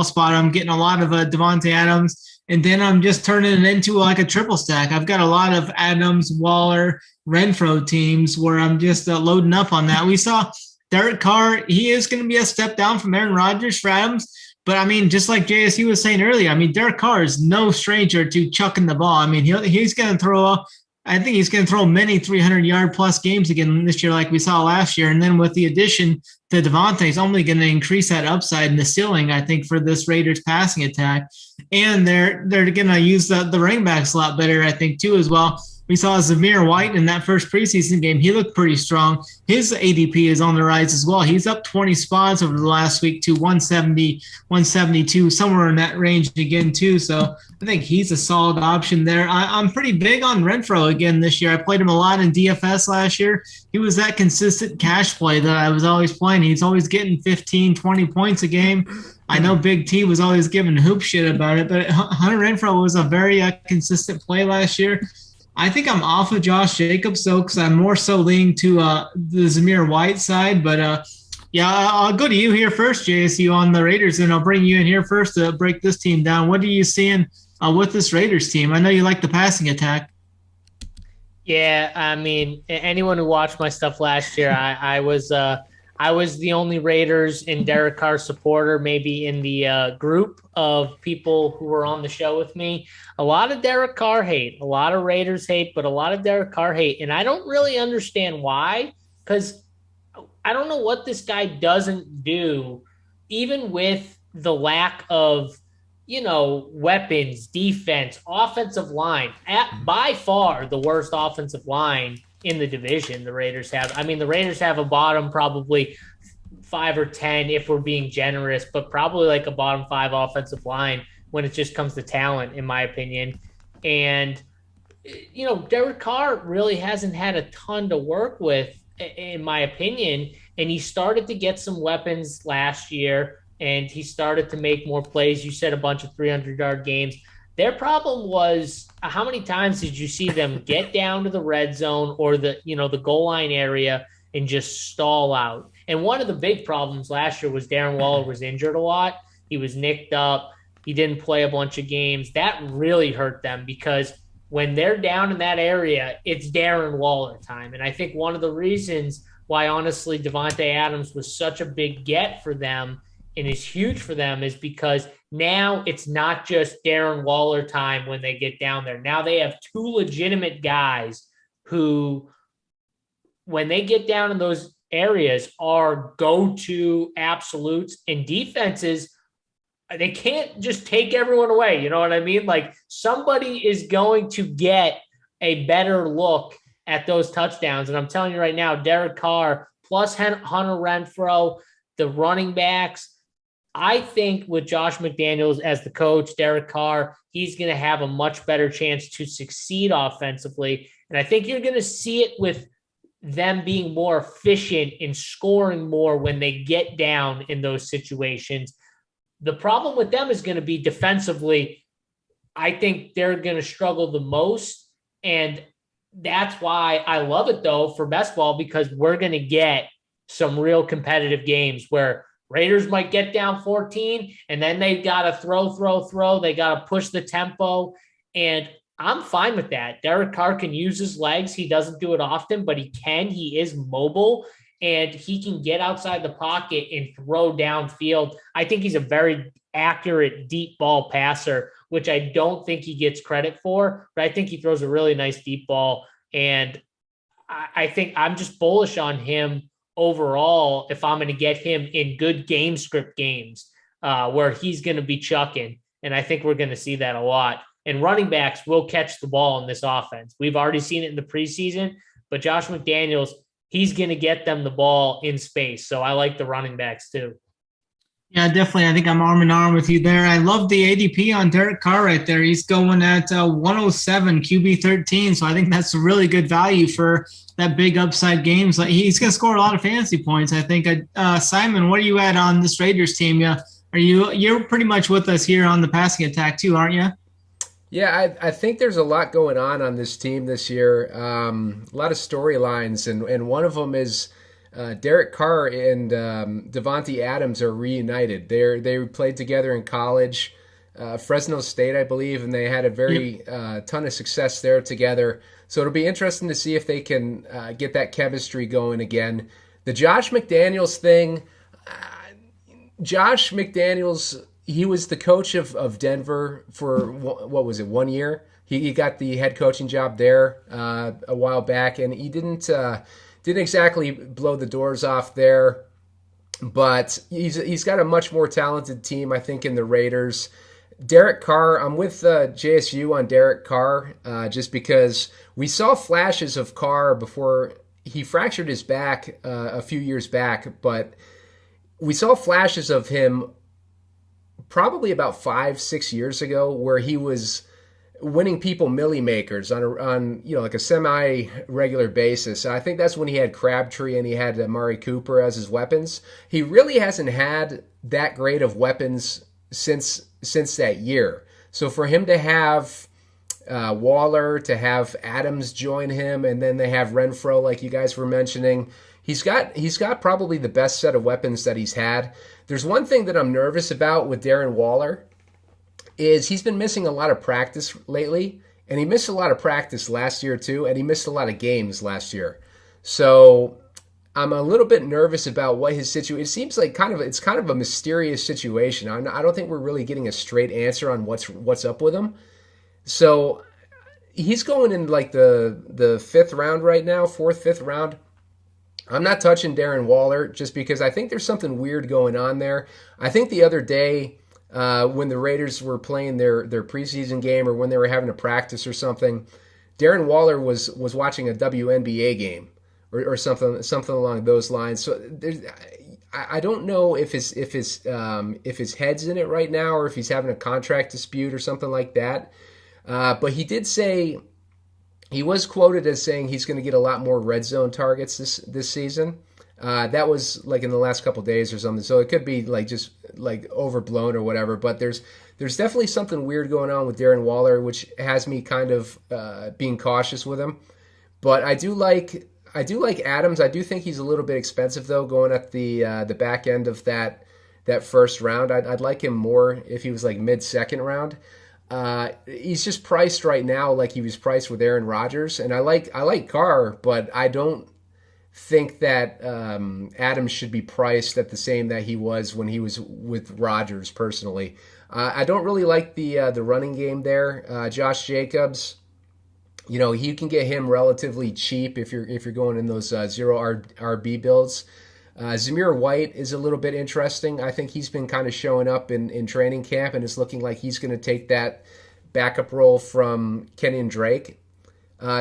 spot. I'm getting a lot of Davante Adams, and then I'm just turning it into like a triple stack. I've got a lot of Adams, Waller, Renfro teams where I'm just loading up on that. We saw Derek Carr. He is going to be a step down from Aaron Rodgers for Adams. But, I mean, just like JSU was saying earlier, I mean, Derek Carr is no stranger to chucking the ball. I mean, he's going to throw – I think he's going to throw many 300-yard-plus games again this year like we saw last year. And then with the addition to Davante, he's only going to increase that upside in the ceiling, I think, for this Raiders passing attack. And they're going to use the running backs a lot better, I think, too, as well. We saw Zamir White in that first preseason game. He looked pretty strong. His ADP is on the rise as well. He's up 20 spots over the last week to 170, 172, somewhere in that range again, too. So I think he's a solid option there. I'm pretty big on Renfro again this year. I played him a lot in DFS last year. He was that consistent cash play that I was always playing. He's always getting 15, 20 points a game. I know Big T was always giving hoop shit about it, but Hunter Renfro was a very consistent play last year. I think I'm off of Josh Jacobs, though, because I'm more so leaning to the Zamir White side. But, yeah, I'll go to you here first, JSU, on the Raiders, and I'll bring you in here first to break this team down. What are you seeing with this Raiders team? I know you like the passing attack. Yeah, I mean, anyone who watched my stuff last year, I I was the only Raiders and Derek Carr supporter, maybe in the group of people who were on the show with me. A lot of Derek Carr hate, a lot of Raiders hate, but a lot of Derek Carr hate. And I don't really understand why, because I don't know what this guy doesn't do, even with the lack of, weapons, defense, offensive line. By far the worst offensive line in the division the Raiders have. I mean, the Raiders have a bottom probably 5 or 10 if we're being generous, but probably like a bottom 5 offensive line when it just comes to talent, in my opinion. And, Derek Carr really hasn't had a ton to work with, in my opinion. And he started to get some weapons last year, and he started to make more plays. You said a bunch of 300-yard games. Their problem was, how many times did you see them get down to the red zone or the goal line area and just stall out? And one of the big problems last year was Darren Waller was injured a lot. He was nicked up. He didn't play a bunch of games. That really hurt them, because when they're down in that area, it's Darren Waller time. And I think one of the reasons why, honestly, Davante Adams was such a big get for them and is huge for them is because now it's not just Darren Waller time when they get down there. Now they have 2 legitimate guys who, when they get down in those areas, are go-to absolutes, and defenses, they can't just take everyone away. You know what I mean? Like, somebody is going to get a better look at those touchdowns. And I'm telling you right now, Derek Carr plus Hunter Renfrow, the running backs, I think with Josh McDaniels as the coach, Derek Carr, he's going to have a much better chance to succeed offensively. And I think you're going to see it with them being more efficient in scoring more when they get down in those situations. The problem with them is going to be defensively. I think they're going to struggle the most. And that's why I love it, though, for best ball, because we're going to get some real competitive games where Raiders might get down 14, and then they've got to throw. They got to push the tempo, and I'm fine with that. Derek Carr can use his legs. He doesn't do it often, but he can. He is mobile, and he can get outside the pocket and throw downfield. I think he's a very accurate deep ball passer, which I don't think he gets credit for, but I think he throws a really nice deep ball, and I think I'm just bullish on him overall if I'm going to get him in good game script games where he's going to be chucking. And I think we're going to see that a lot. And running backs will catch the ball in this offense. We've already seen it in the preseason, but Josh McDaniels, he's going to get them the ball in space. So I like the running backs too. Yeah, definitely. I think I'm arm in arm with you there. I love the ADP on Derek Carr right there. He's going at 107 QB 13. So I think that's a really good value for that big upside games. Like, he's going to score a lot of fantasy points, I think. Simon, what are you at on this Raiders team? Yeah, you're pretty much with us here on the passing attack too, aren't you? Yeah, I think there's a lot going on this team this year. A lot of storylines, and one of them is Derek Carr and Davante Adams are reunited. They played together in college, Fresno State, I believe, and they had a very ton of success there together. So it'll be interesting to see if they can get that chemistry going again. The Josh McDaniels thing, Josh McDaniels, he was the coach of Denver for, 1 year? He got the head coaching job there a while back, and he didn't exactly blow the doors off there, but he's got a much more talented team, I think, in the Raiders. Derek Carr, I'm with JSU on Derek Carr just because we saw flashes of Carr before he fractured his back a few years back, but we saw flashes of him probably about 5-6 years ago where he was winning people milli makers on like a semi-regular basis. I think that's when he had Crabtree and he had Amari Cooper as his weapons. He really hasn't had that great of weapons since that year. So for him to have Waller, to have Adams join him, and then they have Renfrow, like you guys were mentioning, he's got probably the best set of weapons that he's had. There's one thing that I'm nervous about with Darren Waller is he's been missing a lot of practice lately, and he missed a lot of practice last year too, and he missed a lot of games last year. So I'm a little bit nervous about what his situation. It seems like it's kind of a mysterious situation. I don't think we're really getting a straight answer on what's up with him. So he's going in like the fifth round right now, fifth round. I'm not touching Darren Waller just because I think there's something weird going on there. I think the other day when the Raiders were playing their preseason game or when they were having a practice or something, Darren Waller was watching a WNBA game. Or something along those lines. So I don't know if his head's in it right now or if he's having a contract dispute or something like that. But he did say, he was quoted as saying he's going to get a lot more red zone targets this season. That was like in the last couple of days or something. So it could be like just like overblown or whatever. But there's definitely something weird going on with Darren Waller, which has me kind of being cautious with him. But I do like Adams. I do think he's a little bit expensive though, going at the back end of that first round. I'd like him more if he was like mid-second round. He's just priced right now like he was priced with Aaron Rodgers, and I like Carr, but I don't think that Adams should be priced at the same that he was when he was with Rodgers. Personally, I don't really like the running game there. Josh Jacobs. You can get him relatively cheap if you're going in those zero RB builds. Zamir White is a little bit interesting. I think he's been kind of showing up in training camp, and it's looking like he's going to take that backup role from Kenyon Drake.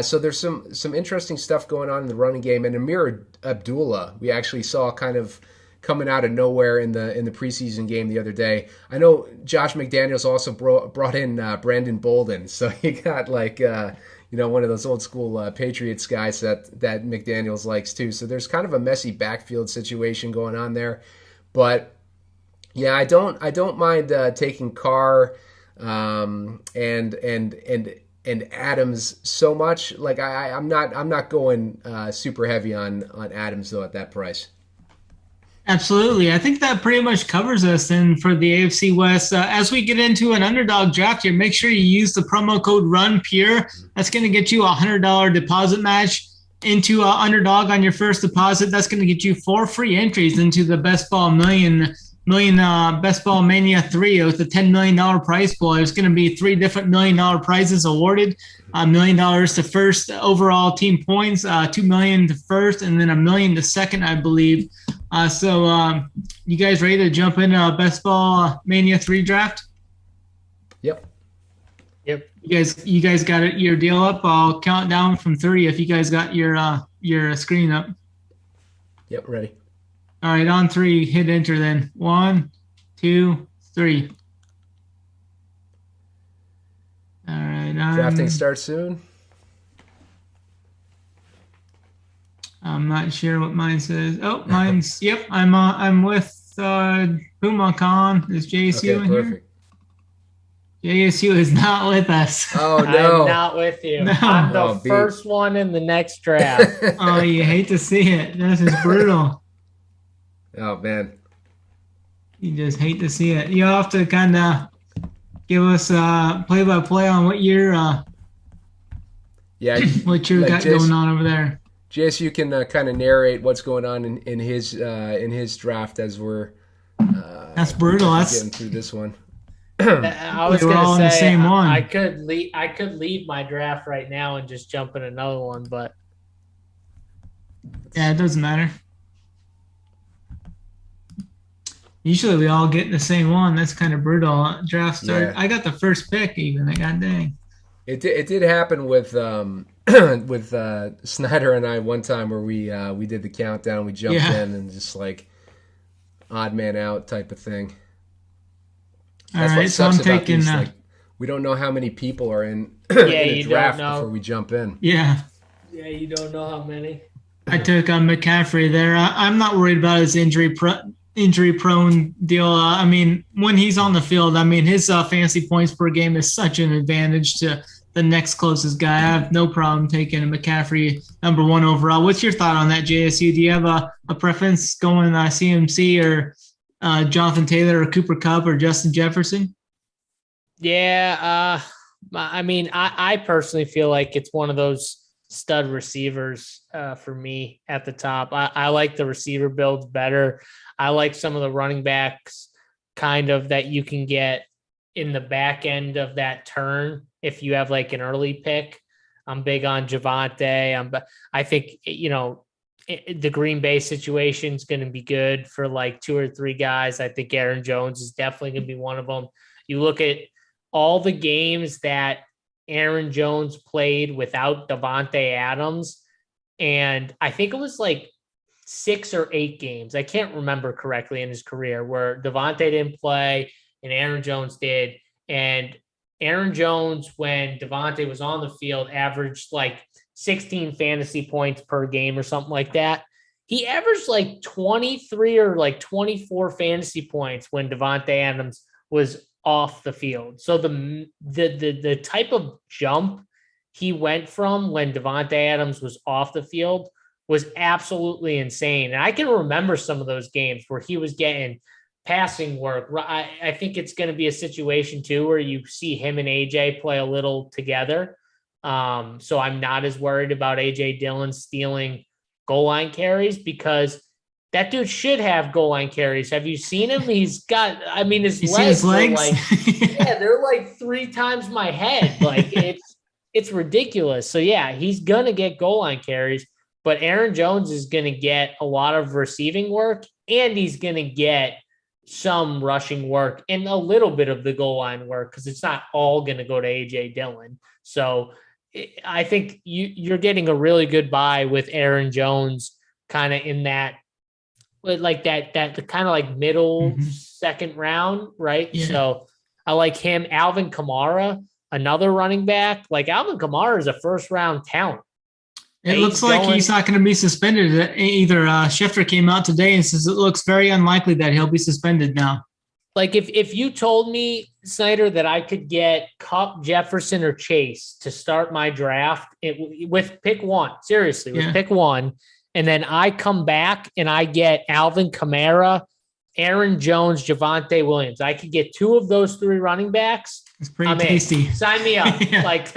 So there's some interesting stuff going on in the running game. And Amir Abdullah, we actually saw kind of coming out of nowhere in the preseason game the other day. I know Josh McDaniels also brought in Brandon Bolden, so he got like one of those old school Patriots guys that McDaniels likes too. So there's kind of a messy backfield situation going on there. But yeah, I don't mind taking Carr and Adams so much. Like I'm not going super heavy on Adams though at that price. Absolutely. I think that pretty much covers us then for the AFC West. As we get into an underdog draft here, make sure you use the promo code RUNPURE. That's going to get you a $100 deposit match into underdog on your first deposit. That's going to get you 4 free entries into the Best Ball Million Best Ball Mania 3 with a $10 million prize pool. There's going to be 3 different $1 million prizes awarded. $1 million to first overall team points, $2 million to first, and then $1 million to second, I believe. So you guys ready to jump into Best Ball Mania 3 draft? Yep. You guys got your deal up? I'll count down from 30 if you guys got your screen up. Yep, ready. All right, on 3, hit enter then. 1, 2, 3. All right. Drafting starts soon. I'm not sure what mine says. Oh, mine's yep. I'm with Puma Khan. Is JSU in perfect. here? JSU is not with us. Oh no, I'm not with you. No. I'm the first one in the next draft. Oh, you hate to see it. This is brutal. Oh man, you just hate to see it. You have to kind of give us play-by-play on what year. What you got going on over there. JSU can kind of narrate what's going on in his draft as we're that's brutal. That's getting through this one. I was all going in the to say same one. I could leave my draft right now and just jump in another one, but yeah, it doesn't matter. Usually we all get the same one. That's kind of brutal. Draft start. Yeah. I got the first pick even. God dang. It did happen with with Snyder and I one time where we did the countdown. We jumped in and just like odd man out type of thing. That's all right, what sucks so I'm about taking. These, like, we don't know how many people are in, in the draft before we jump in. Yeah. Yeah, you don't know how many. I took McCaffrey there. I'm not worried about his injury prone deal. I mean, when he's on the field, I mean, his fantasy points per game is such an advantage to the next closest guy. I have no problem taking McCaffrey number 1 overall. What's your thought on that, JSU? Do you have a preference going CMC or Jonathan Taylor or Cooper Kupp or Justin Jefferson? Yeah, I mean, I personally feel like it's one of those stud receivers for me at the top. I like the receiver builds better. I like some of the running backs kind of that you can get in the back end of that turn if you have like an early pick. I'm big on Javonte. I think, the Green Bay situation is going to be good for like 2 or 3 guys. I think Aaron Jones is definitely going to be one of them. You look at all the games that Aaron Jones played without Davante Adams, and I think it was like 6 or 8 games. I can't remember correctly in his career where Davante didn't play and Aaron Jones did. And Aaron Jones, when Davante was on the field, averaged like 16 fantasy points per game or something like that. He averaged like 23 or like 24 fantasy points when Davante Adams was off the field. So the type of jump he went from when Davante Adams was off the field was absolutely insane. And I can remember some of those games where he was getting passing work. I think it's going to be a situation too where you see him and AJ play a little together. So I'm not as worried about AJ Dillon stealing goal line carries because that dude should have goal line carries. Have you seen him? He's got, his legs? Are like, they're like 3 times my head. Like it's ridiculous. So yeah, he's going to get goal line carries, but Aaron Jones is going to get a lot of receiving work and he's going to get some rushing work and a little bit of the goal line work because it's not all going to go to AJ Dillon. So I think you're getting a really good buy with Aaron Jones kind of in that, like that kind of like middle second round, right? Yeah. So I like him. Alvin Kamara, another running back. Like Alvin Kamara is a first round talent. It looks like he's not going to be suspended. Either Schefter came out today and says it looks very unlikely that he'll be suspended now. Like if you told me, Snyder, that I could get Kupp, Jefferson, or Chase to start my draft with pick 1, seriously, with pick 1, and then I come back and I get Alvin Kamara, Aaron Jones, Javonte Williams. I could get 2 of those 3 running backs. It's pretty tasty. Sign me up. Like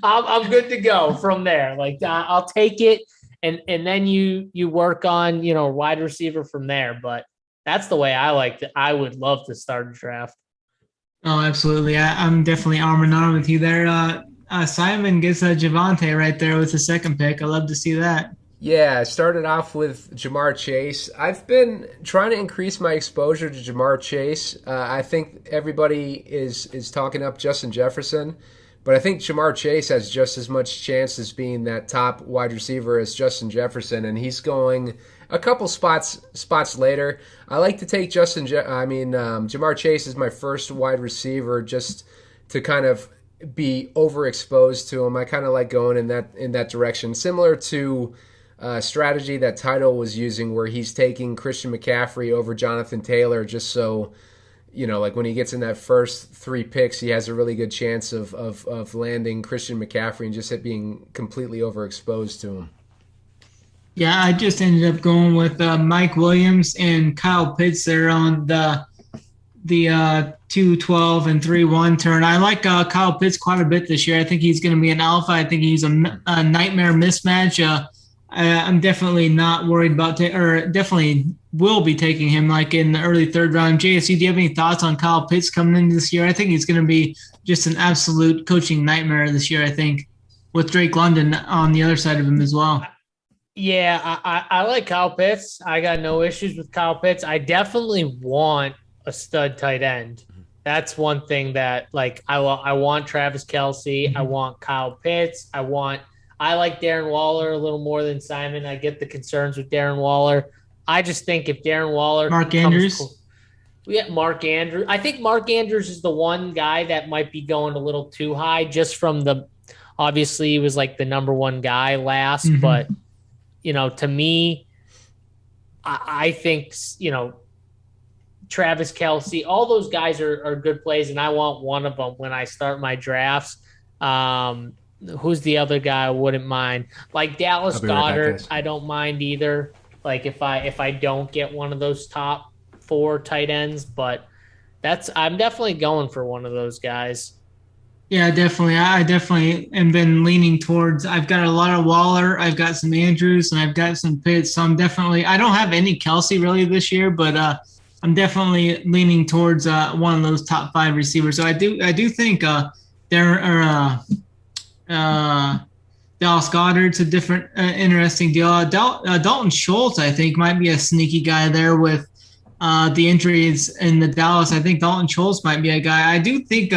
I'm good to go from there. Like I'll take it, and then you work on wide receiver from there. But that's the way I like to. I would love to start a draft. Oh, absolutely. I'm definitely arm in arm with you there. Simon gets Javonte right there with the second pick. I love to see that. Yeah, I started off with Jamar Chase. I've been trying to increase my exposure to Jamar Chase. I think everybody is talking up Justin Jefferson, but I think Jamar Chase has just as much chance as being that top wide receiver as Justin Jefferson, and he's going a couple spots later. I like to take Jamar Chase is my first wide receiver just to kind of be overexposed to him. I kind of like going in that direction, similar to strategy that Title was using where he's taking Christian McCaffrey over Jonathan Taylor just so, like when he gets in that first 3 picks, he has a really good chance of landing Christian McCaffrey and just being completely overexposed to him. Yeah, I just ended up going with Mike Williams and Kyle Pitts there on the 2-12 and 3-1 turn. I like Kyle Pitts quite a bit this year. I think he's going to be an alpha. I think he's a nightmare mismatch. I'm definitely not worried about definitely will be taking him like in the early 3rd round. JSU, do you have any thoughts on Kyle Pitts coming into this year? I think he's going to be just an absolute coaching nightmare this year, I think, with Drake London on the other side of him as well. Yeah, I like Kyle Pitts. I got no issues with Kyle Pitts. I definitely want a stud tight end. That's one thing that I want Travis Kelce. I want Kyle Pitts. I like Darren Waller a little more than Simon. I get the concerns with Darren Waller. I just think if Darren Waller Mark Andrews. Mark Andrews. I think Mark Andrews is the one guy that might be going a little too high just from obviously he was like the number 1 guy last, but to me, I think, Travis Kelce, all those guys are good plays, and I want one of them when I start my drafts. Who's the other guy I wouldn't mind? Like Dallas Goedert, I don't mind either. Like if I don't get one of those top 4 tight ends, but I'm definitely going for one of those guys. Yeah, definitely. I definitely am been leaning towards. I've got a lot of Waller, I've got some Andrews, and I've got some Pitts. So I don't have any Kelsey really this year, but I'm definitely leaning towards one of those top 5 receivers. So I do think there are Dallas Goedert's a different, interesting deal. Dalton Schultz, I think, might be a sneaky guy there with the injuries in the Dallas. I think Dalton Schultz might be a guy. I do think.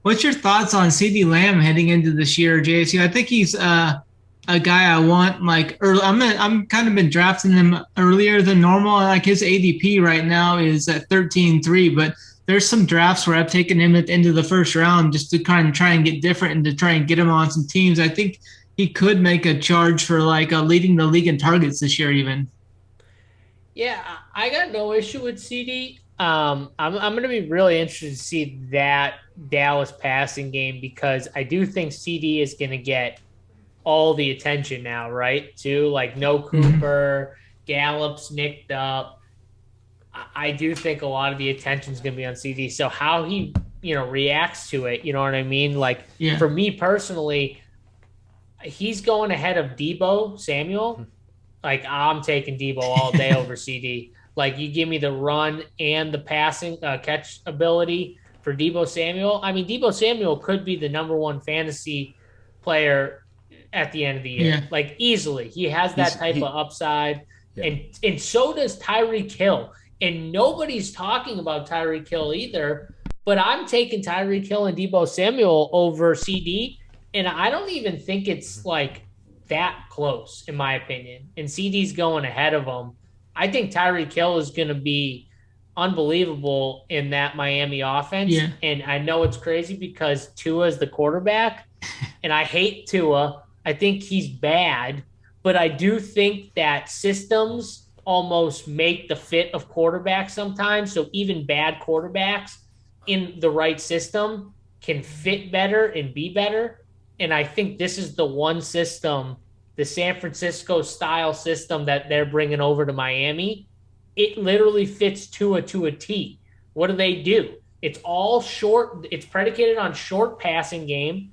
What's your thoughts on CeeDee Lamb heading into this year, JSU? I think he's a guy I want like early. I'm kind of been drafting him earlier than normal. Like his ADP right now is at 13.3, but there's some drafts where I've taken him at the end of the first round just to kind of try and get different and to try and get him on some teams. I think he could make a charge for like leading the league in targets this year even. Yeah, I got no issue with CD. I'm going to be really interested to see that Dallas passing game because I do think CD is going to get all the attention now, right? Too like no Cooper, Gallup's nicked up. I do think a lot of the attention is going to be on CD. So how he, reacts to it, you know what I mean? Like for me personally, he's going ahead of Deebo Samuel. Like I'm taking Deebo all day over CD. Like you give me the run and the passing catch ability for Deebo Samuel. I mean, Deebo Samuel could be the number 1 fantasy player at the end of the year, like easily. He has that type of upside, and so does Tyreek Hill. And nobody's talking about Tyreek Hill either. But I'm taking Tyreek Hill and Deebo Samuel over CD, and I don't even think it's like that close in my opinion. And CD's going ahead of him. I think Tyreek Hill is going to be unbelievable in that Miami offense. Yeah. And I know it's crazy because Tua is the quarterback, and I hate Tua. I think he's bad, but I do think that systems almost make the fit of quarterbacks sometimes. So even bad quarterbacks in the right system can fit better and be better. And I think this is the one system, the San Francisco style system that they're bringing over to Miami. It literally fits Tua to a T. What do? It's all short. It's predicated on short passing game.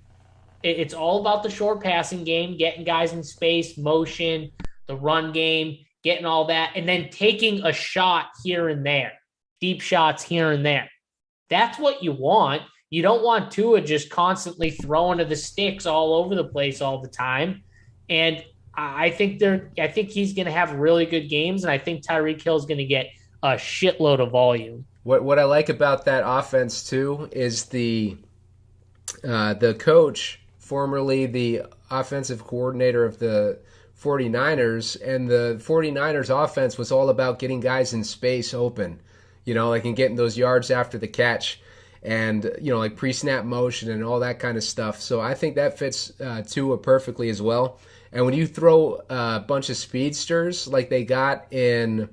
It's all about the short passing game, getting guys in space, motion, the run game, getting all that, and then taking a shot here and there, deep shots here and there. That's what you want. You don't want Tua just constantly throwing to the sticks all over the place all the time. And I think he's going to have really good games, and I think Tyreek Hill is going to get a shitload of volume. What I like about that offense too is the coach, formerly the offensive coordinator of the 49ers, and the 49ers offense was all about getting guys in space open, and getting those yards after the catch. And, like pre-snap motion and all that kind of stuff. So I think that fits Tua perfectly as well. And when you throw a bunch of speedsters like they got in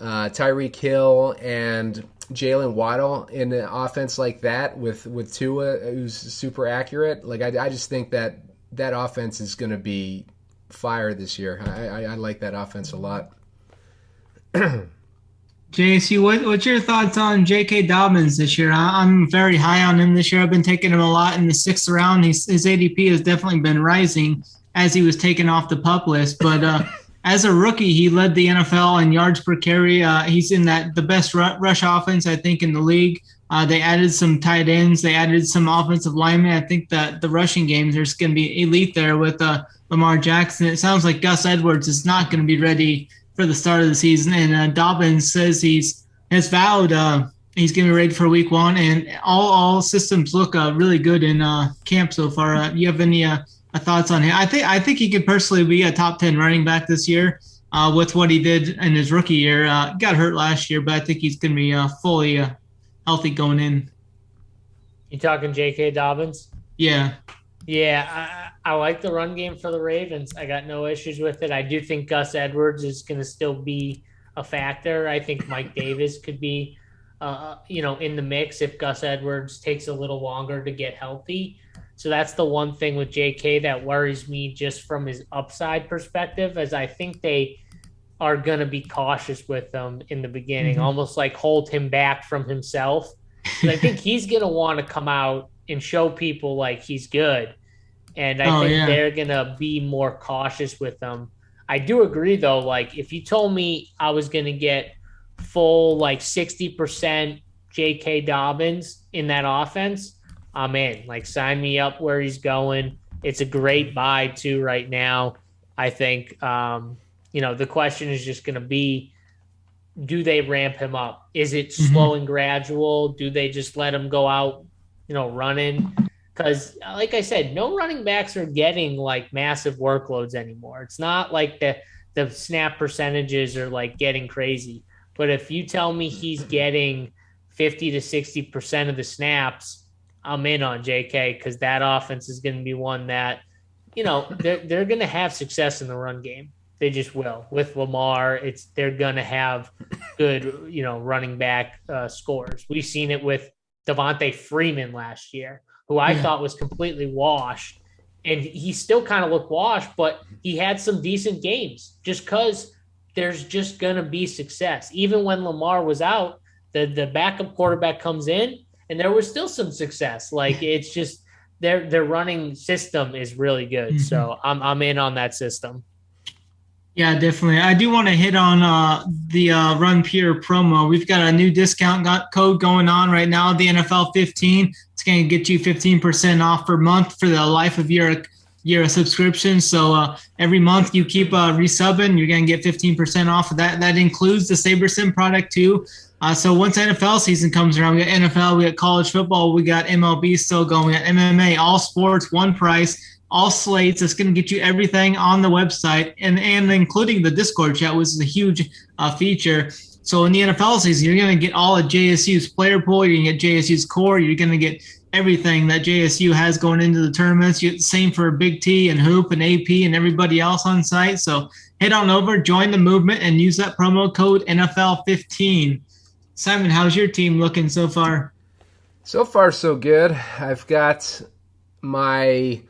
Tyreek Hill and Jalen Waddle in an offense like that with Tua, who's super accurate, like I just think that offense is going to be fire this year. I like that offense a lot. JC, what's your thoughts on Jk Dobbins this year? I'm very high on him this year. I've been taking him a lot in the 6th round. His ADP has definitely been rising as he was taken off the PUP list. But as a rookie, he led the NFL in yards per carry. He's in the best rush offense, I think, in the league. They added some tight ends. They added some offensive linemen. I think that the rushing games are going to be elite there with Lamar Jackson. It sounds like Gus Edwards is not going to be ready for the start of the season, and Dobbins says has vowed he's going to be ready for week 1, and all systems look really good in camp so far. You have any thoughts on him? I think he could personally be a top 10 running back this year with what he did in his rookie year. Got hurt last year, but I think he's going to be fully healthy going in. You talking Jk Dobbins? Yeah. Yeah, I like the run game for the Ravens. I got no issues with it. I do think Gus Edwards is going to still be a factor. I think Mike Davis could be, in the mix if Gus Edwards takes a little longer to get healthy. So that's the one thing with JK that worries me just from his upside perspective, as I think they are going to be cautious with him in the beginning, almost like hold him back from himself. I think he's going to want to come out and show people like he's good. And I think they're going to be more cautious with him. I do agree, though. Like, if you told me I was going to get full, like, 60% Jk Dobbins in that offense, I'm in. Like, sign me up where he's going. It's a great buy, too, right now. I think, the question is just going to be, do they ramp him up? Is it slow and gradual? Do they just let him go out, running? Because, like I said, no running backs are getting, like, massive workloads anymore. It's not like the snap percentages are, like, getting crazy. But if you tell me he's getting 50 to 60% of the snaps, I'm in on JK, because that offense is going to be one that, they're going to have success in the run game. They just will. With Lamar, they're going to have good, running back scores. We've seen it with Devontae Freeman last year, who I thought was completely washed. And he still kind of looked washed, but he had some decent games just because there's just going to be success. Even when Lamar was out, the backup quarterback comes in, and there was still some success. Like, it's just their running system is really good. So I'm in on that system. Yeah, definitely. I do want to hit on the Run Pure promo. We've got a new discount code going on right now, the NFL 15. It's going to get you 15% off per month for the life of your subscription. So every month you keep resubbing, you're going to get 15% off of that. That includes the SaberSim product too. So once NFL season comes around, we got NFL, we got college football, we got MLB still going, we got MMA, all sports, one price. All slates. It's going to get you everything on the website and including the Discord chat, which is a huge feature. So in the NFL season, you're going to get all of JSU's player pool. You're going to get JSU's core. You're going to get everything that JSU has going into the tournaments. Same for Big T and Hoop and AP and everybody else on site. So head on over, join the movement, and use that promo code NFL15. Simon, how's your team looking so far? So far, so good. I've got my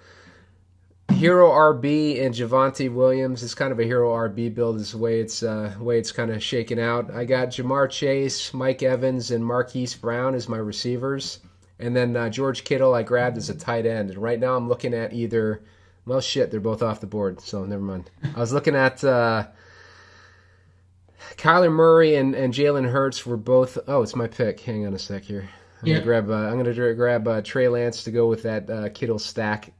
Hero RB and Javonte Williams. It's kind of a Hero RB build is the way it's kind of shaken out. I got Jamar Chase, Mike Evans, and Marquise Brown as my receivers. And then George Kittle I grabbed as a tight end. And right now I'm looking at either – well, shit, they're both off the board, so never mind. I was looking at Kyler Murray and Jalen Hurts were both – oh, it's my pick. Hang on a sec here. I'm going to grab Trey Lance to go with that Kittle stack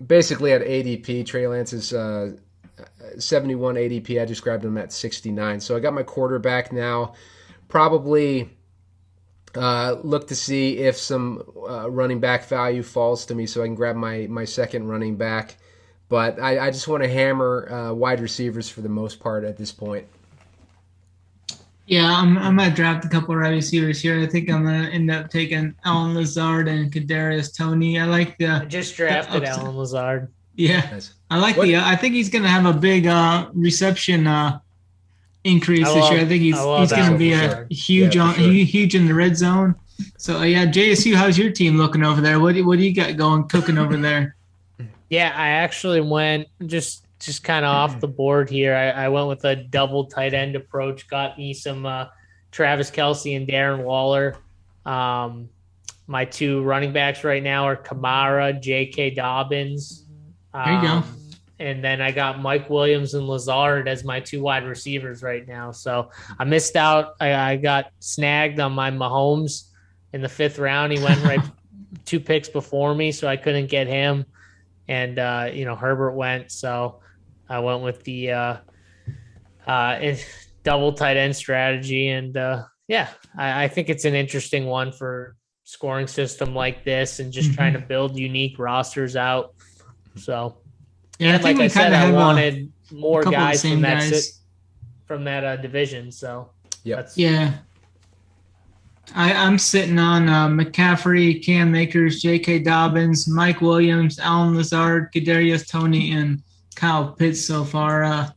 basically at ADP. Trey Lance is 71 ADP. I just grabbed him at 69. So I got my quarterback now. Probably look to see if some running back value falls to me so I can grab my second running back. But I just want to hammer wide receivers for the most part at this point. Yeah, I'm going to draft a couple of wide receivers here. I think I'm going to end up taking Allen Lazard and Kadarius Toney. I just drafted Allen Lazard. Yeah, nice. I think he's going to have a big reception increase this year. I think he's going to be huge in the red zone. So JSU, how's your team looking over there? What do you got cooking over there? Yeah, I actually went just kind of off the board here. I went with a double tight end approach, got me some Travis Kelce and Darren Waller. My two running backs right now are Kamara, Jk Dobbins. There you go. And then I got Mike Williams and Lazard as my two wide receivers right now. So I missed out. I got snagged on my Mahomes in the 5th round. He went right 2 picks before me, so I couldn't get him. And, Herbert went, so I went with the double tight end strategy. And, I think it's an interesting one for scoring system like this and just trying to build unique rosters out. So, yeah, like I said, I wanted more guys from that division. So, I'm sitting on McCaffrey, Cam Akers, Jk Dobbins, Mike Williams, Allen Lazard, Kadarius Toney, and Kyle Pitts so far.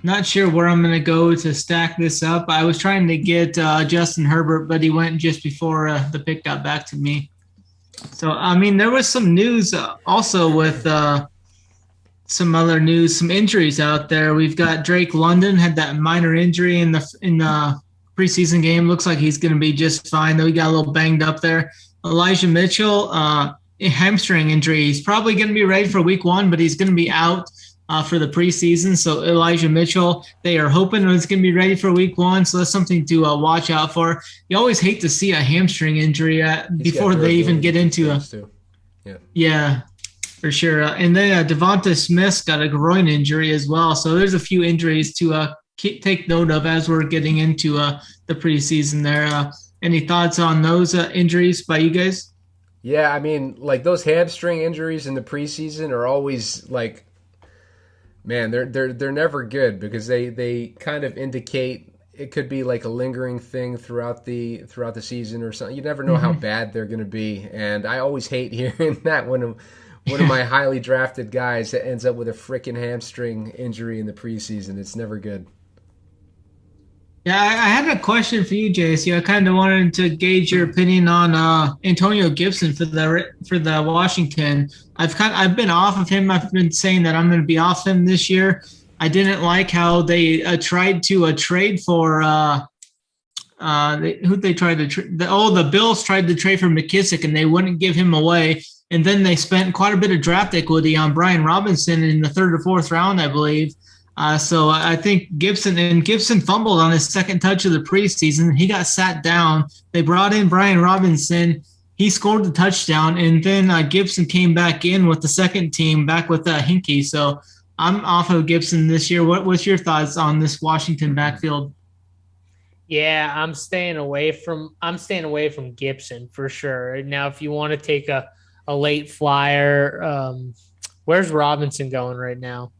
Not sure where I'm going to go to stack this up. I was trying to get Justin Herbert, but he went just before the pick got back to me. So, there was some news also with some other news, some injuries out there. We've got Drake London had that minor injury in the preseason game. Looks like he's going to be just fine, though he got a little banged up there. Elijah Mitchell, a hamstring injury. He's probably going to be ready for week 1, but he's going to be out for the preseason. So Elijah Mitchell, they are hoping it's going to be ready for week 1. So that's something to watch out for. You always hate to see a hamstring injury before they even get into a. Yeah, for sure. And then Devonta Smith's got a groin injury as well. So there's a few injuries to take note of as we're getting into the preseason there. Any thoughts on those injuries by you guys? Yeah, I mean, like those hamstring injuries in the preseason are always like, man, they're never good because they kind of indicate it could be like a lingering thing throughout the season or something. You never know how bad they're going to be, and I always hate hearing that when one of my highly drafted guys that ends up with a freaking hamstring injury in the preseason. It's never good. Yeah, I had a question for you, JC. I kind of wanted to gauge your opinion on Antonio Gibson for the Washington. I've been off of him. I've been saying that I'm going to be off him this year. I didn't like how they tried to trade for the Bills tried to trade for McKissick and they wouldn't give him away. And then they spent quite a bit of draft equity on Brian Robinson in the 3rd or 4th round, I believe. So I think Gibson fumbled on his second touch of the preseason. He got sat down. They brought in Brian Robinson. He scored the touchdown, and then Gibson came back in with the second team, back with Hinkie. So I'm off of Gibson this year. What's your thoughts on this Washington backfield? Yeah, I'm staying away from Gibson for sure. Now, if you want to take a late flyer, where's Robinson going right now?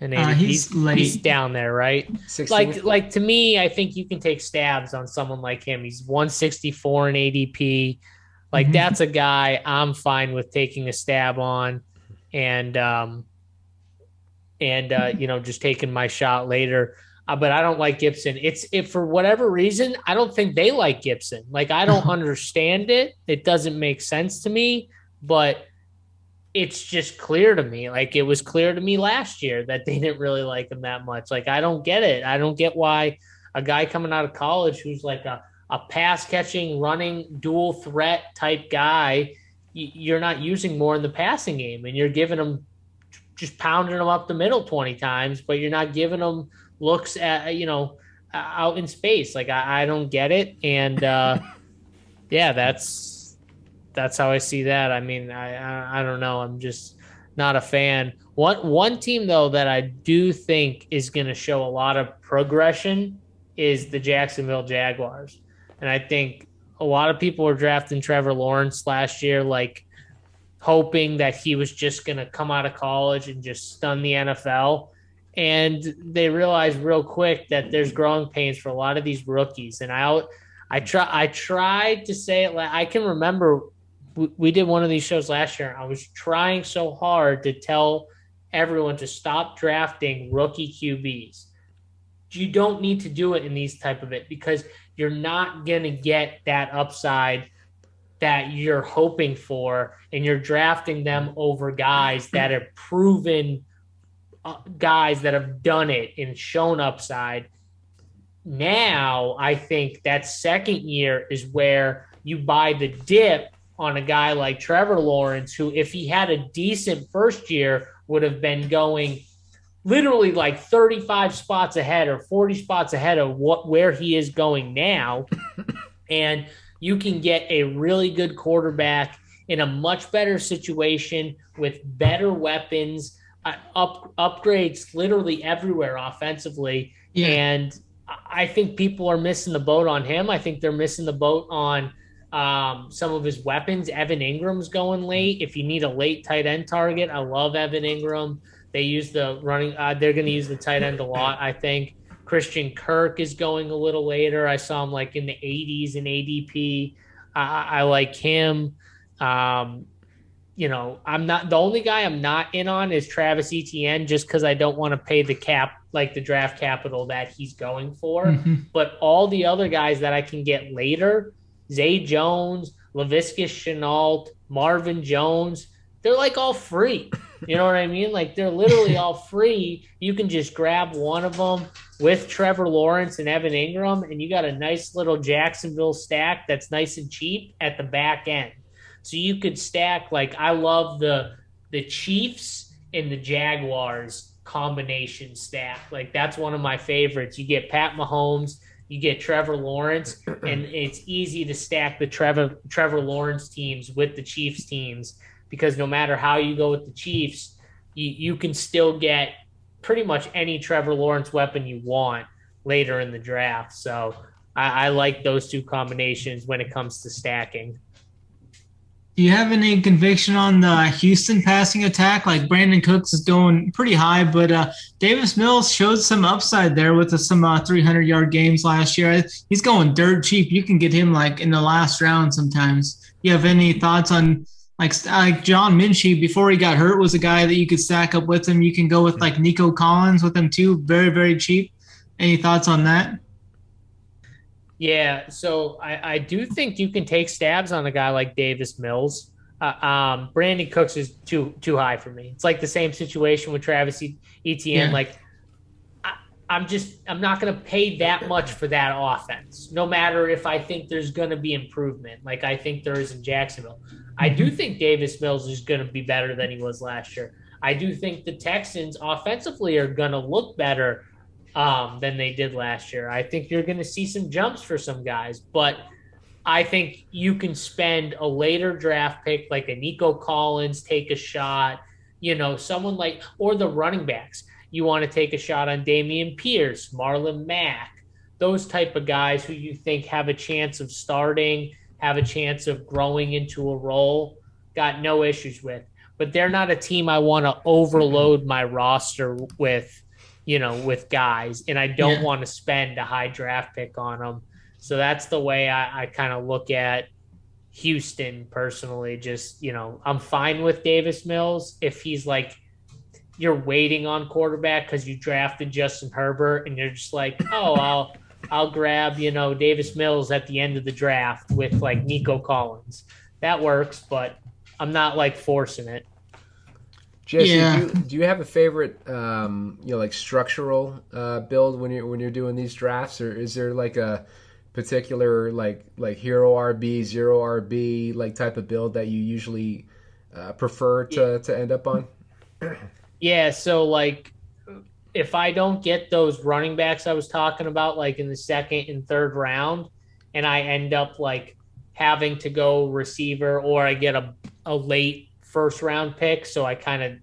And he's down there, right? 16. Like to me, I think you can take stabs on someone like him. He's 164 in ADP. Like that's a guy I'm fine with taking a stab on, and just taking my shot later. But I don't like Gibson. If for whatever reason, I don't think they like Gibson. Like I don't understand it. It doesn't make sense to me, but it's just clear to me. Like it was clear to me last year that they didn't really like him that much. Like I don't get it. I don't get why a guy coming out of college who's like a pass catching, running, dual threat type guy, you're not using more in the passing game, and you're giving him just pounding them up the middle 20 times, but you're not giving them looks at, out in space. Like I don't get it. And yeah, that's how I see that. I mean, I don't know. I'm just not a fan. One team though, that I do think is going to show a lot of progression is the Jacksonville Jaguars. And I think a lot of people were drafting Trevor Lawrence last year, like hoping that he was just going to come out of college and just stun the NFL. And they realized real quick that there's growing pains for a lot of these rookies. And I tried to say it. I can remember we did one of these shows last year. I was trying so hard to tell everyone to stop drafting rookie QBs. You don't need to do it in these type of it because you're not going to get that upside that you're hoping for, and you're drafting them over guys that are proven guys that have done it and shown upside. Now, I think that second year is where you buy the dip on a guy like Trevor Lawrence, who, if he had a decent first year, would have been going literally like 35 spots ahead or 40 spots ahead of where he is going now. And you can get a really good quarterback in a much better situation with better weapons, upgrades literally everywhere offensively. Yeah. And I think people are missing the boat on him. I think they're missing the boat on some of his weapons. Evan Ingram's going late. If you need a late tight end target, I love Evan Ingram. They use the running. They're going to use the tight end a lot, I think. Christian Kirk is going a little later. I saw him like in the 80s in ADP. I like him. I'm not the only guy I'm not in on is Travis Etienne, just because I don't want to pay the cap, like the draft capital that he's going for. Mm-hmm. But all the other guys that I can get later, Zay Jones, Laviska Shenault, Marvin Jones, they're like all free. You know what I mean? Like they're literally all free. You can just grab one of them with Trevor Lawrence and Evan Ingram, and you got a nice little Jacksonville stack that's nice and cheap at the back end. So you could stack, like, I love the Chiefs and the Jaguars combination stack. Like, that's one of my favorites. You get Pat Mahomes, you get Trevor Lawrence, and it's easy to stack the Trevor Lawrence teams with the Chiefs teams, because no matter how you go with the Chiefs, you can still get pretty much any Trevor Lawrence weapon you want later in the draft. So I like those two combinations when it comes to stacking. Do you have any conviction on the Houston passing attack? Like, Brandon Cooks is going pretty high, but Davis Mills showed some upside there with some 300-yard games last year. He's going dirt cheap. You can get him like in the last round sometimes. You have any thoughts on like John Minchie before he got hurt was a guy that you could stack up with him? You can go with like Nico Collins with him too, very, very cheap. Any thoughts on that? Yeah, so I do think you can take stabs on a guy like Davis Mills. Brandon Cooks is too high for me. It's like the same situation with Travis Etienne. Yeah. Like, I'm not going to pay that much for that offense, no matter if I think there's going to be improvement, like I think there is in Jacksonville. I do think Davis Mills is going to be better than he was last year. I do think the Texans offensively are going to look better than they did last year. I think you're going to see some jumps for some guys, but I think you can spend a later draft pick like a Nico Collins, take a shot, someone like, or the running backs. You want to take a shot on Dameon Pierce, Marlon Mack, those type of guys who you think have a chance of starting, have a chance of growing into a role, got no issues with. But they're not a team I want to overload my roster with, with guys, and I don't want to spend a high draft pick on them. So that's the way I kind of look at Houston personally. Just, I'm fine with Davis Mills if he's like, you're waiting on quarterback because you drafted Justin Herbert and you're just like, oh, I'll grab, Davis Mills at the end of the draft with like Nico Collins. That works, but I'm not like forcing it. Jesse, do you have a favorite, like structural build when you're doing these drafts, or is there like a particular like hero RB, zero RB like type of build that you usually prefer to end up on? Yeah, so like if I don't get those running backs I was talking about, like in the second and third round, and I end up like having to go receiver, or I get a late first round pick, so I kind of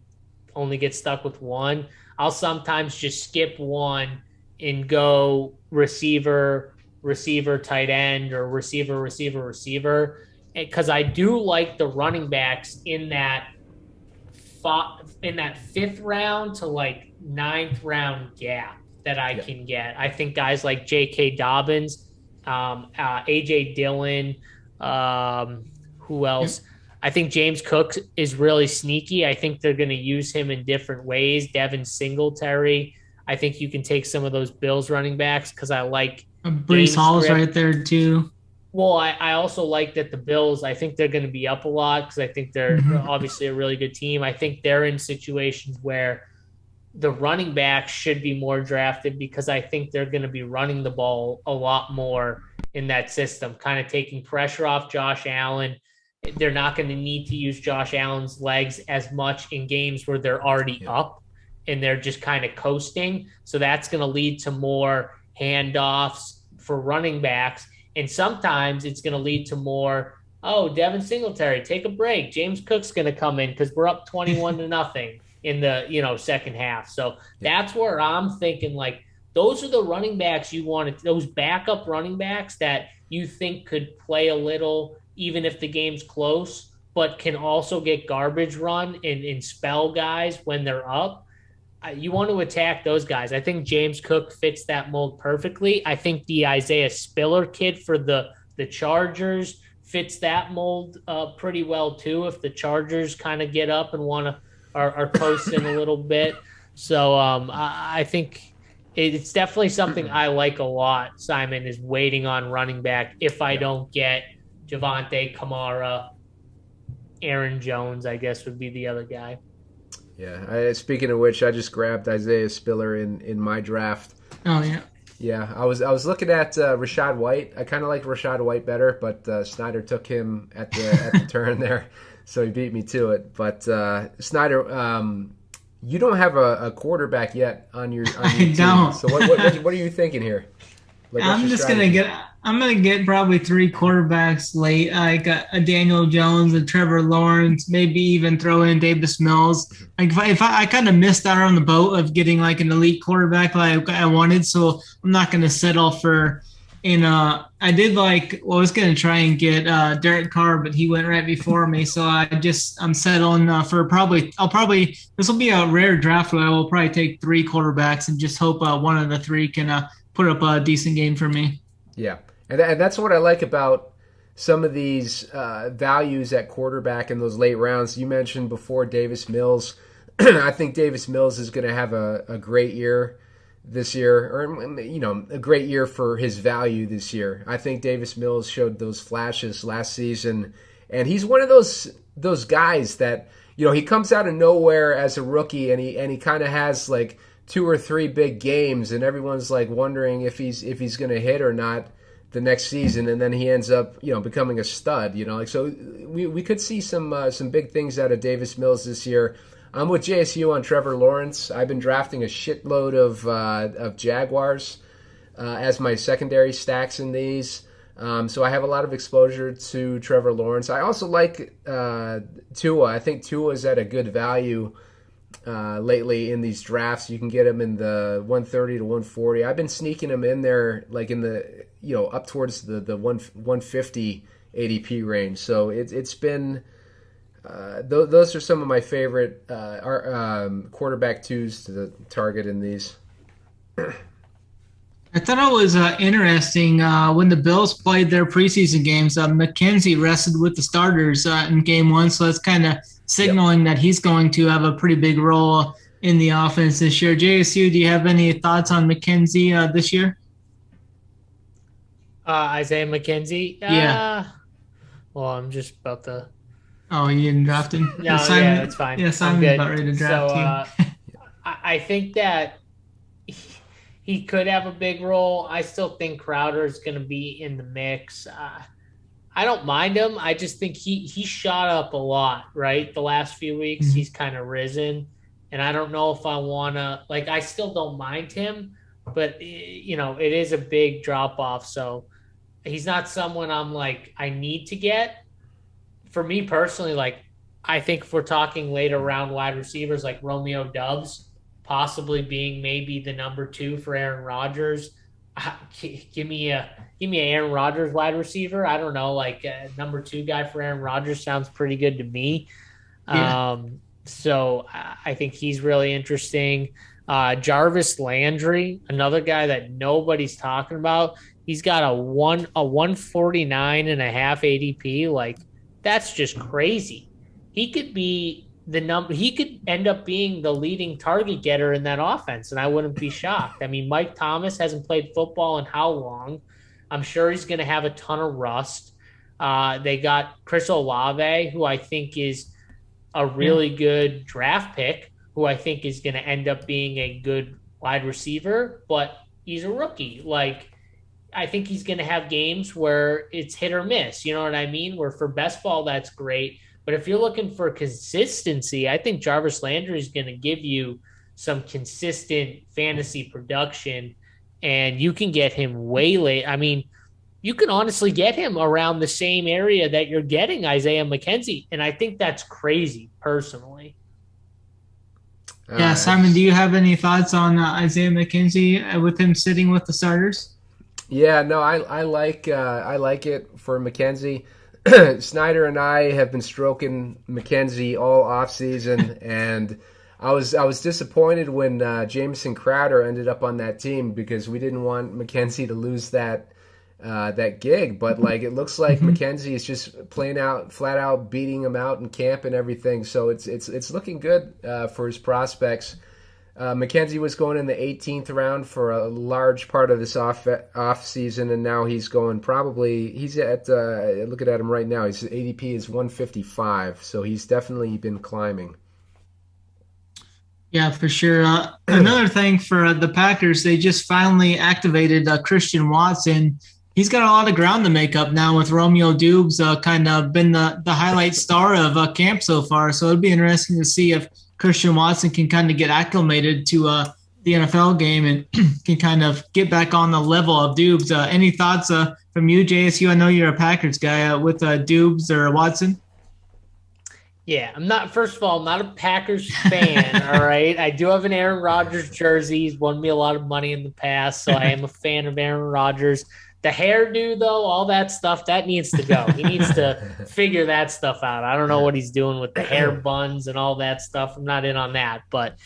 only get stuck with one, I'll sometimes just skip one and go receiver, tight end, or receiver, because I do like the running backs in that fifth round to like ninth round gap that I can get. I think guys like Jk Dobbins, AJ Dillon, who else? I think James Cook is really sneaky. I think they're going to use him in different ways. Devin Singletary. I think you can take some of those Bills running backs because I like Breece Hall's right there too. Well, I also like that the Bills, I think they're going to be up a lot because I think they're obviously a really good team. I think they're in situations where the running backs should be more drafted because I think they're going to be running the ball a lot more in that system, kind of taking pressure off Josh Allen. They're not going to need to use Josh Allen's legs as much in games where they're already up and they're just kind of coasting. So that's going to lead to more handoffs for running backs. And sometimes it's going to lead to more, Devin Singletary, take a break. James Cook's going to come in because we're up 21-0 in the, second half. So that's where I'm thinking, like, those are the running backs you want, those backup running backs that you think could play a little, even if the game's close, but can also get garbage run and spell guys when they're up. You want to attack those guys. I think James Cook fits that mold perfectly. I think the Isaiah Spiller kid for the Chargers fits that mold pretty well too. If the Chargers kind of get up and are coasting a little bit. So I think it's definitely something I like a lot, Simon, is waiting on running back if I don't get Javonte, Kamara, Aaron Jones, I guess would be the other guy. Yeah. Speaking of which, I just grabbed Isaiah Spiller in my draft Oh yeah. Yeah, I was looking at Rashad White. I kind of like Rashad White better, but Snyder took him at the turn there, so he beat me to it. But Snyder, you don't have a quarterback yet on your team. Don't. So what are you thinking here? Like, I'm gonna get probably 3 quarterbacks late, like a Daniel Jones, a Trevor Lawrence, maybe even throw in Davis Mills. Like if I kind of missed out on the boat of getting like an elite quarterback like I wanted, so I'm not gonna settle for. I was gonna try and get Derek Carr, but he went right before me, so I'm settling for this will be a rare draft where I will probably take 3 quarterbacks and just hope one of the 3 can put up a decent game for me. Yeah. And that's what I like about some of these values at quarterback in those late rounds. You mentioned before Davis Mills. I think Davis Mills is going to have a great year this year, or a great year for his value this year. I think Davis Mills showed those flashes last season, and he's one of those guys that he comes out of nowhere as a rookie, and he kind of has like 2 or 3 big games, and everyone's like wondering if he's going to hit or not the next season, and then he ends up becoming a stud. So we could see some big things out of Davis Mills this year. I'm with JSU on Trevor Lawrence. I've been drafting a shitload of Jaguars as my secondary stacks in these. So I have a lot of exposure to Trevor Lawrence. I also like Tua. I think Tua is at a good value lately in these drafts. You can get him in the 130 to 140. I've been sneaking him in there like in the up towards the 150 ADP range. So it's been those are some of my favorite quarterback 2s to target in these. I thought it was interesting when the Bills played their preseason games. Mckenzie rested with the starters in game 1, so that's kind of signaling that he's going to have a pretty big role in the offense this year. JSU, do you have any thoughts on Mckenzie this year? Isaiah McKenzie? Yeah. Well, I'm just about to... Oh, you didn't draft him? No, yeah, that's fine. Yeah, Simon's about ready to draft him. I think that he could have a big role. I still think Crowder is going to be in the mix. I don't mind him. I just think he shot up a lot, right? The last few weeks, he's kind of risen. And I don't know if I want to – I still don't mind him. But, it is a big drop-off. So he's not someone I'm like, I need to get. For me personally, I think if we're talking later round wide receivers like Romeo Doubs, possibly being maybe the number 2 for Aaron Rodgers, give me a Aaron Rodgers wide receiver. I don't know, a number 2 guy for Aaron Rodgers sounds pretty good to me. Yeah. So I think he's really interesting. Jarvis Landry, another guy that nobody's talking about. He's got a 149 and a half ADP. That's just crazy. He could be he could end up being the leading target getter in that offense, and I wouldn't be shocked. I mean, Mike Thomas hasn't played football in how long? I'm sure he's going to have a ton of rust. They got Chris Olave, who I think is a really good draft pick, who I think is going to end up being a good wide receiver, but he's a rookie. I think he's going to have games where it's hit or miss. You know what I mean? Where for best ball, that's great. But if you're looking for consistency, I think Jarvis Landry is going to give you some consistent fantasy production, and you can get him way late. I mean, you can honestly get him around the same area that you're getting Isaiah McKenzie, and I think that's crazy, personally. Yeah, Simon, do you have any thoughts on Isaiah McKenzie with him sitting with the starters? Yeah, no, I like it for McKenzie. Snyder and I have been stroking McKenzie all offseason, and I was disappointed when Jamison Crowder ended up on that team because we didn't want McKenzie to lose that gig. But it looks like McKenzie is just playing out, flat out beating him out in camp and everything. So it's looking good for his prospects. McKenzie was going in the 18th round for a large part of this off season, and now he's going he's at looking at him right now. His ADP is 155, so he's definitely been climbing. Yeah, for sure. Another thing for the Packers, they just finally activated Christian Watson. He's got a lot of ground to make up now with Romeo Dubes kind of been the highlight star of camp so far. So it'd be interesting to see if Christian Watson can kind of get acclimated to the NFL game and can kind of get back on the level of Dubes. Any thoughts from you, JSU? I know you're a Packers guy with Dubes or Watson. Yeah, first of all, I'm not a Packers fan, all right? I do have an Aaron Rodgers jersey. He's won me a lot of money in the past, so I am a fan of Aaron Rodgers. The hairdo, though, all that stuff, that needs to go. He needs to figure that stuff out. I don't know what he's doing with the hair buns and all that stuff. I'm not in on that. But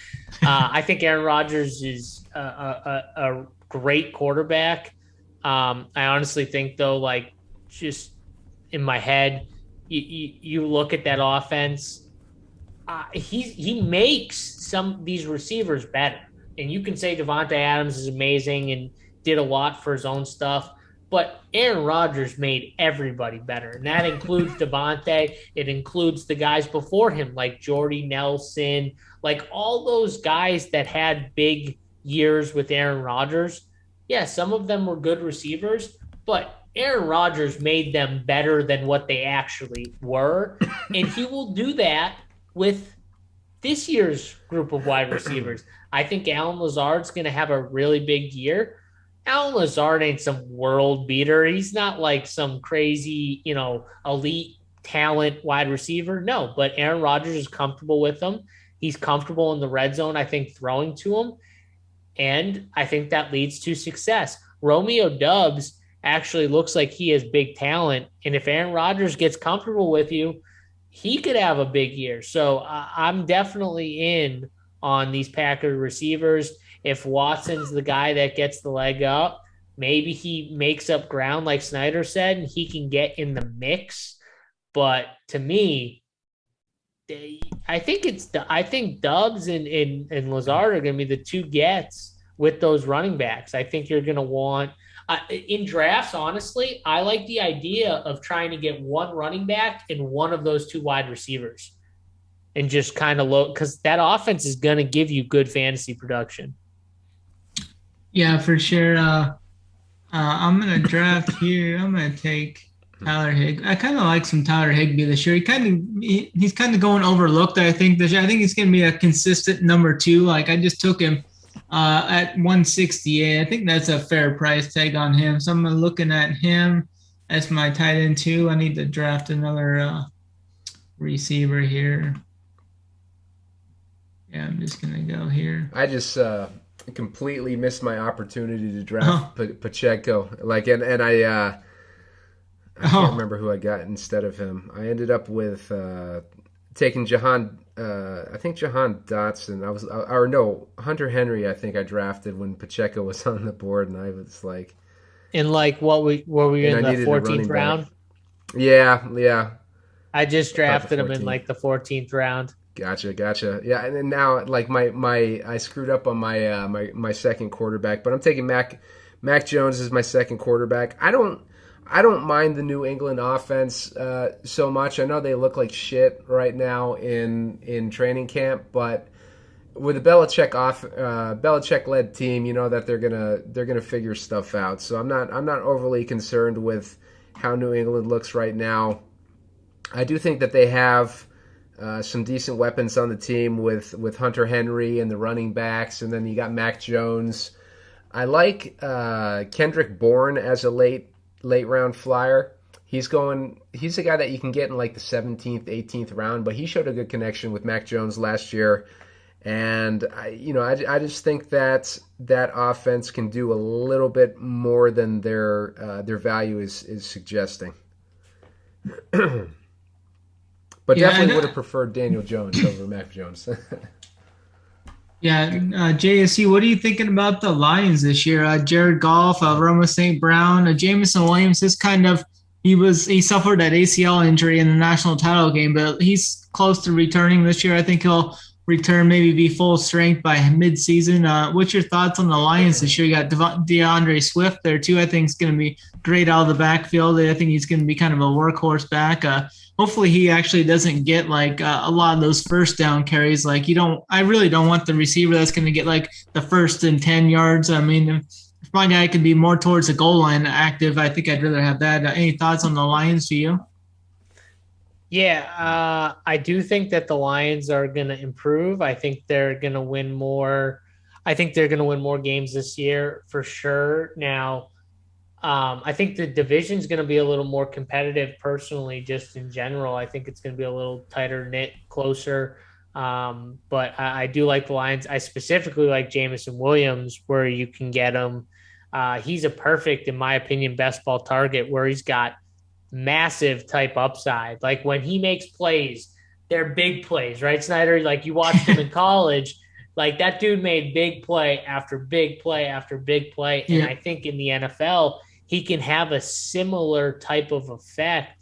I think Aaron Rodgers is a great quarterback. I honestly think, though, like, just in my head, you look at that offense, he makes some these receivers better. And you can say Davante Adams is amazing and did a lot for his own stuff, but Aaron Rodgers made everybody better. And that includes Davante. It includes the guys before him, like Jordy Nelson, like all those guys that had big years with Aaron Rodgers. Yeah, some of them were good receivers, but Aaron Rodgers made them better than what they actually were, and he will do that with this year's group of wide receivers. I think Allen Lazard's going to have a really big year. Allen Lazard ain't some world beater. He's not like some crazy, elite talent wide receiver. No, but Aaron Rodgers is comfortable with him. He's comfortable in the red zone, I think, throwing to him, and I think that leads to success. Romeo Doubs actually looks like he has big talent. And if Aaron Rodgers gets comfortable with you, he could have a big year. So I'm definitely in on these Packers receivers. If Watson's the guy that gets the leg up, maybe he makes up ground like Snyder said, and he can get in the mix. But to me, I think Doubs and Lazard are going to be the two gets with those running backs. I think you're going to want in drafts, honestly, I like the idea of trying to get one running back and one of those two wide receivers and just kind of look, because that offense is going to give you good fantasy production. Yeah, for sure. I'm going to draft here. I'm going to take Tyler Higbee. I kind of like some Tyler Higbee this year. He's kind of going overlooked, I think, this year. I think he's going to be a consistent number 2. Like, I just took him at 168. I think that's a fair price tag on him. So I'm looking at him as my tight end 2. I need to draft another receiver here. Yeah, I'm just going to go here. I just completely missed my opportunity to draft Pacheco. And I can't remember who I got instead of him. I ended up with taking Jahan Dotson. Hunter Henry. I think I drafted when Pacheco was on the board, and I was like, in like were we in the 14th round? Yeah. I just drafted him in like the 14th round. Gotcha. Yeah, and then now like I screwed up on my my second quarterback, but I'm taking Mac Jones as my second quarterback. I don't mind the New England offense so much. I know they look like shit right now in training camp, but with a Belichick-led team, you know that they're gonna figure stuff out. So I'm not overly concerned with how New England looks right now. I do think that they have some decent weapons on the team with Hunter Henry and the running backs, and then you got Mac Jones. I like Kendrick Bourne as a late round flyer. He's a guy that you can get in like the 17th, 18th round, but he showed a good connection with Mac Jones last year. And I just think that offense can do a little bit more than their value is suggesting. But definitely would have preferred Daniel Jones over Mac Jones. Yeah, JSU, what are you thinking about the Lions this year? Jared Goff, Roma St. Brown, Jameson Williams. He suffered that ACL injury in the national title game, but he's close to returning this year. I think he'll return, maybe be full strength by midseason. What's your thoughts on the Lions this year? You got DeAndre Swift there too. I think it's going to be great out of the backfield. I think he's going to be kind of a workhorse back. Hopefully he actually doesn't get like a lot of those first down carries. Like I really don't want the receiver that's going to get like the 1st and 10 yards. I mean, if my guy could be more towards the goal line active, I think I'd rather have that. Any thoughts on the Lions for you? Yeah, I do think that the Lions are going to improve. I think they're going to win more. I think they're going to win more games this year for sure. Now, I think the division's going to be a little more competitive personally, just in general. I think it's going to be a little tighter knit, closer. But I do like the Lions. I specifically like Jameson Williams, where you can get him. He's a perfect, in my opinion, best ball target where he's got massive type upside. Like when he makes plays, they're big plays, right, Snyder? Like you watched him in college, like that dude made big play after big play after big play. And I think in the NFL, he can have a similar type of effect.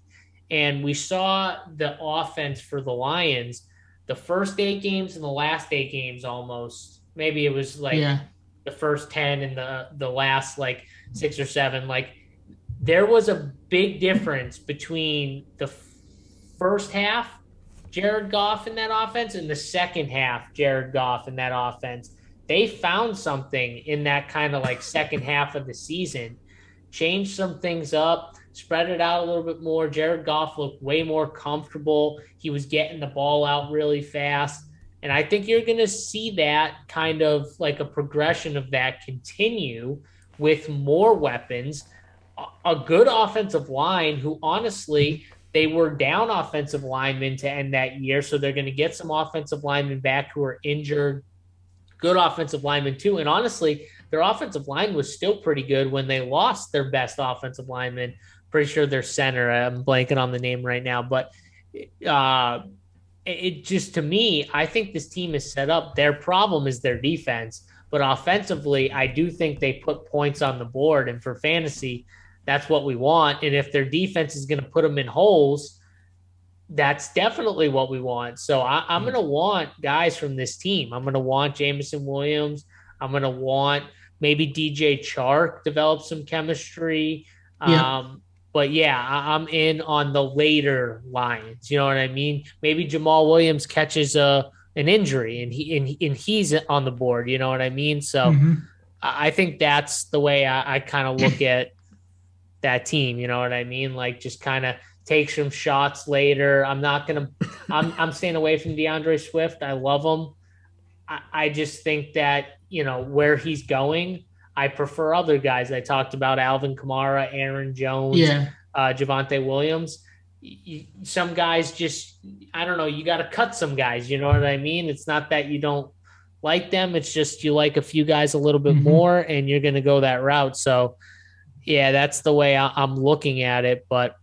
And we saw the offense for the Lions, the first 8 games and the last 8 games almost. Maybe it was like the first 10 and the last like 6 or 7. Like there was a big difference between the first half, Jared Goff in that offense, and the second half, Jared Goff in that offense. They found something in that kind of like second half of the season, changed some things up, spread it out a little bit more. Jared Goff looked way more comfortable. He was getting the ball out really fast. And I think you're going to see that kind of like a progression of that continue with more weapons, a good offensive line who honestly, they were down offensive linemen to end that year. So they're going to get some offensive linemen back who are injured, good offensive linemen too. And honestly, their offensive line was still pretty good when they lost their best offensive lineman. Pretty sure their center, I'm blanking on the name right now, but it just, to me, I think this team is set up. Their problem is their defense, but offensively, I do think they put points on the board. And for fantasy, that's what we want. And if their defense is going to put them in holes, that's definitely what we want. So I'm going to want guys from this team. I'm going to want Jameson Williams. I'm going to want maybe DJ Chark develop some chemistry. But yeah, I'm in on the later Lions. You know what I mean? Maybe Jamal Williams catches an injury and he's on the board. You know what I mean? So I think that's the way I kind of look at that team. You know what I mean? Like just kind of take some shots later. I'm staying away from DeAndre Swift. I love him. I just think that, you know, where he's going, I prefer other guys. I talked about Alvin Kamara, Aaron Jones, Javonte Williams. Some guys just, I don't know, you got to cut some guys. You know what I mean? It's not that you don't like them. It's just you like a few guys a little bit more and you're going to go that route. So, yeah, that's the way I'm looking at it. But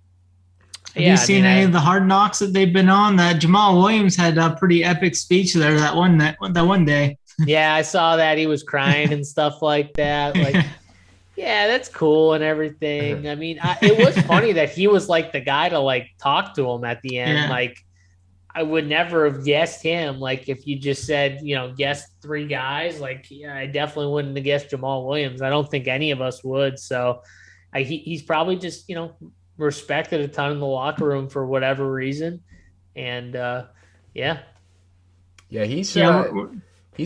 have you seen any of the Hard Knocks that they've been on? That Jamal Williams had a pretty epic speech there that one day. Yeah, I saw that. He was crying and stuff like that. Like, yeah, that's cool and everything. I mean, it was funny that he was like the guy to like talk to him at the end. Yeah. Like, I would never have guessed him. Like, if you just said, you know, guess 3 guys, like, yeah, I definitely wouldn't have guessed Jamal Williams. I don't think any of us would. So he's probably just, you know, respected a ton in the locker room for whatever reason. And he's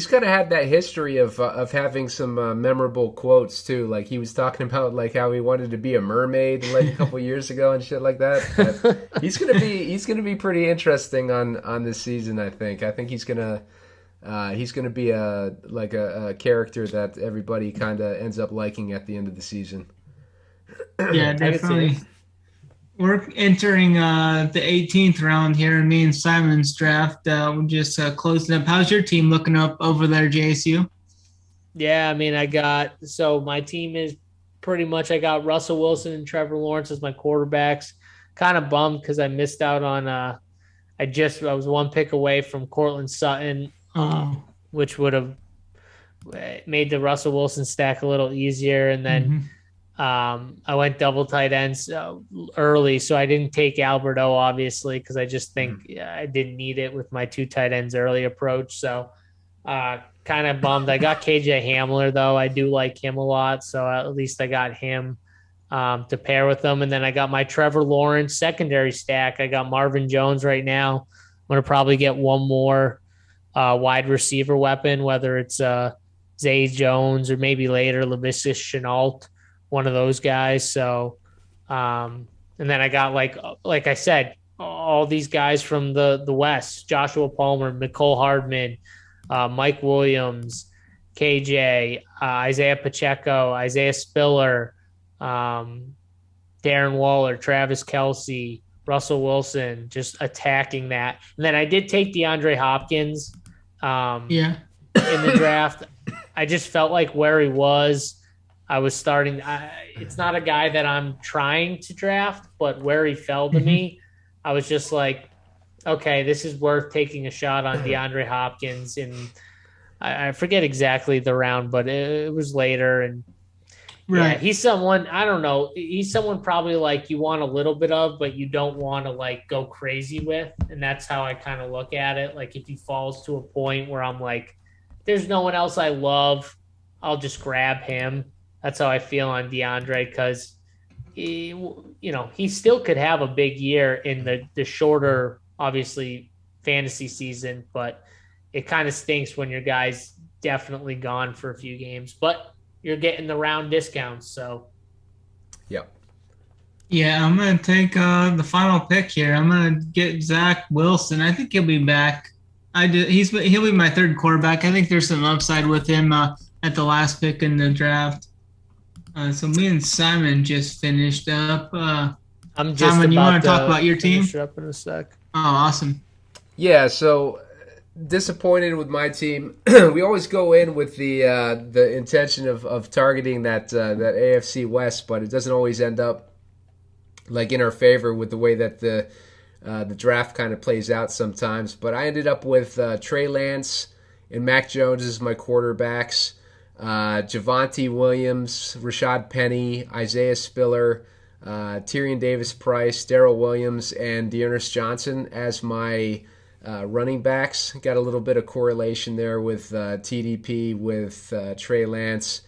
kind of had that history of having some memorable quotes too. Like he was talking about like how he wanted to be a mermaid like a couple years ago and shit like that. But he's gonna be pretty interesting on this season. I think he's gonna be a character that everybody kind of ends up liking at the end of the season. Yeah, definitely. We're entering the 18th round here, me and Simon's draft. We're just closing up. How's your team looking up over there, JSU? Yeah, I mean, my team is pretty much, I got Russell Wilson and Trevor Lawrence as my quarterbacks. Kind of bummed because I missed out on I was one pick away from Cortland Sutton, which would have made the Russell Wilson stack a little easier. And then I went double tight ends early, so I didn't take Alberto, obviously, because I just think I didn't need it with my 2 tight ends early approach. So kind of bummed. I got KJ Hamler, though. I do like him a lot, so at least I got him to pair with them. And then I got my Trevor Lawrence secondary stack. I got Marvin Jones right now. I'm going to probably get one more wide receiver weapon, whether it's Zay Jones or maybe later Laviska Shenault, one of those guys. So, and then I got like I said, all these guys from the West: Joshua Palmer, Mecole Hardman, Mike Williams, KJ, Isaiah Pacheco, Isaiah Spiller, Darren Waller, Travis Kelce, Russell Wilson, just attacking that. And then I did take DeAndre Hopkins in the draft. I just felt like where he was, I was starting. It's not a guy that I'm trying to draft, but where he fell to me, I was just like, okay, this is worth taking a shot on DeAndre Hopkins. And I forget exactly the round, but it was later. And right. Yeah, he's someone, I don't know. He's someone probably like you want a little bit of, but you don't want to like go crazy with. And that's how I kind of look at it. Like if he falls to a point where I'm like, there's no one else I love, I'll just grab him. That's how I feel on DeAndre, because he still could have a big year in the shorter, obviously, fantasy season, but it kind of stinks when your guy's definitely gone for a few games. But you're getting the round discounts, so. Yep. Yeah, I'm going to take the final pick here. I'm going to get Zach Wilson. I think he'll be back. He'll be my third quarterback. I think there's some upside with him at the last pick in the draft. So me and Simon just finished up. I'm just Simon, about you want to talk about your team? Finish up in a sec. Oh, awesome. Yeah, so disappointed with my team. We always go in with the intention of targeting that AFC West, but it doesn't always end up like in our favor with the way that the draft kind of plays out sometimes. But I ended up with Trey Lance and Mac Jones as my quarterbacks, Javonte Williams, Rashad Penny, Isaiah Spiller, Tyrion Davis-Price, Darrell Williams, and Dearness Johnson as my running backs. Got a little bit of correlation there with TDP with Trey Lance.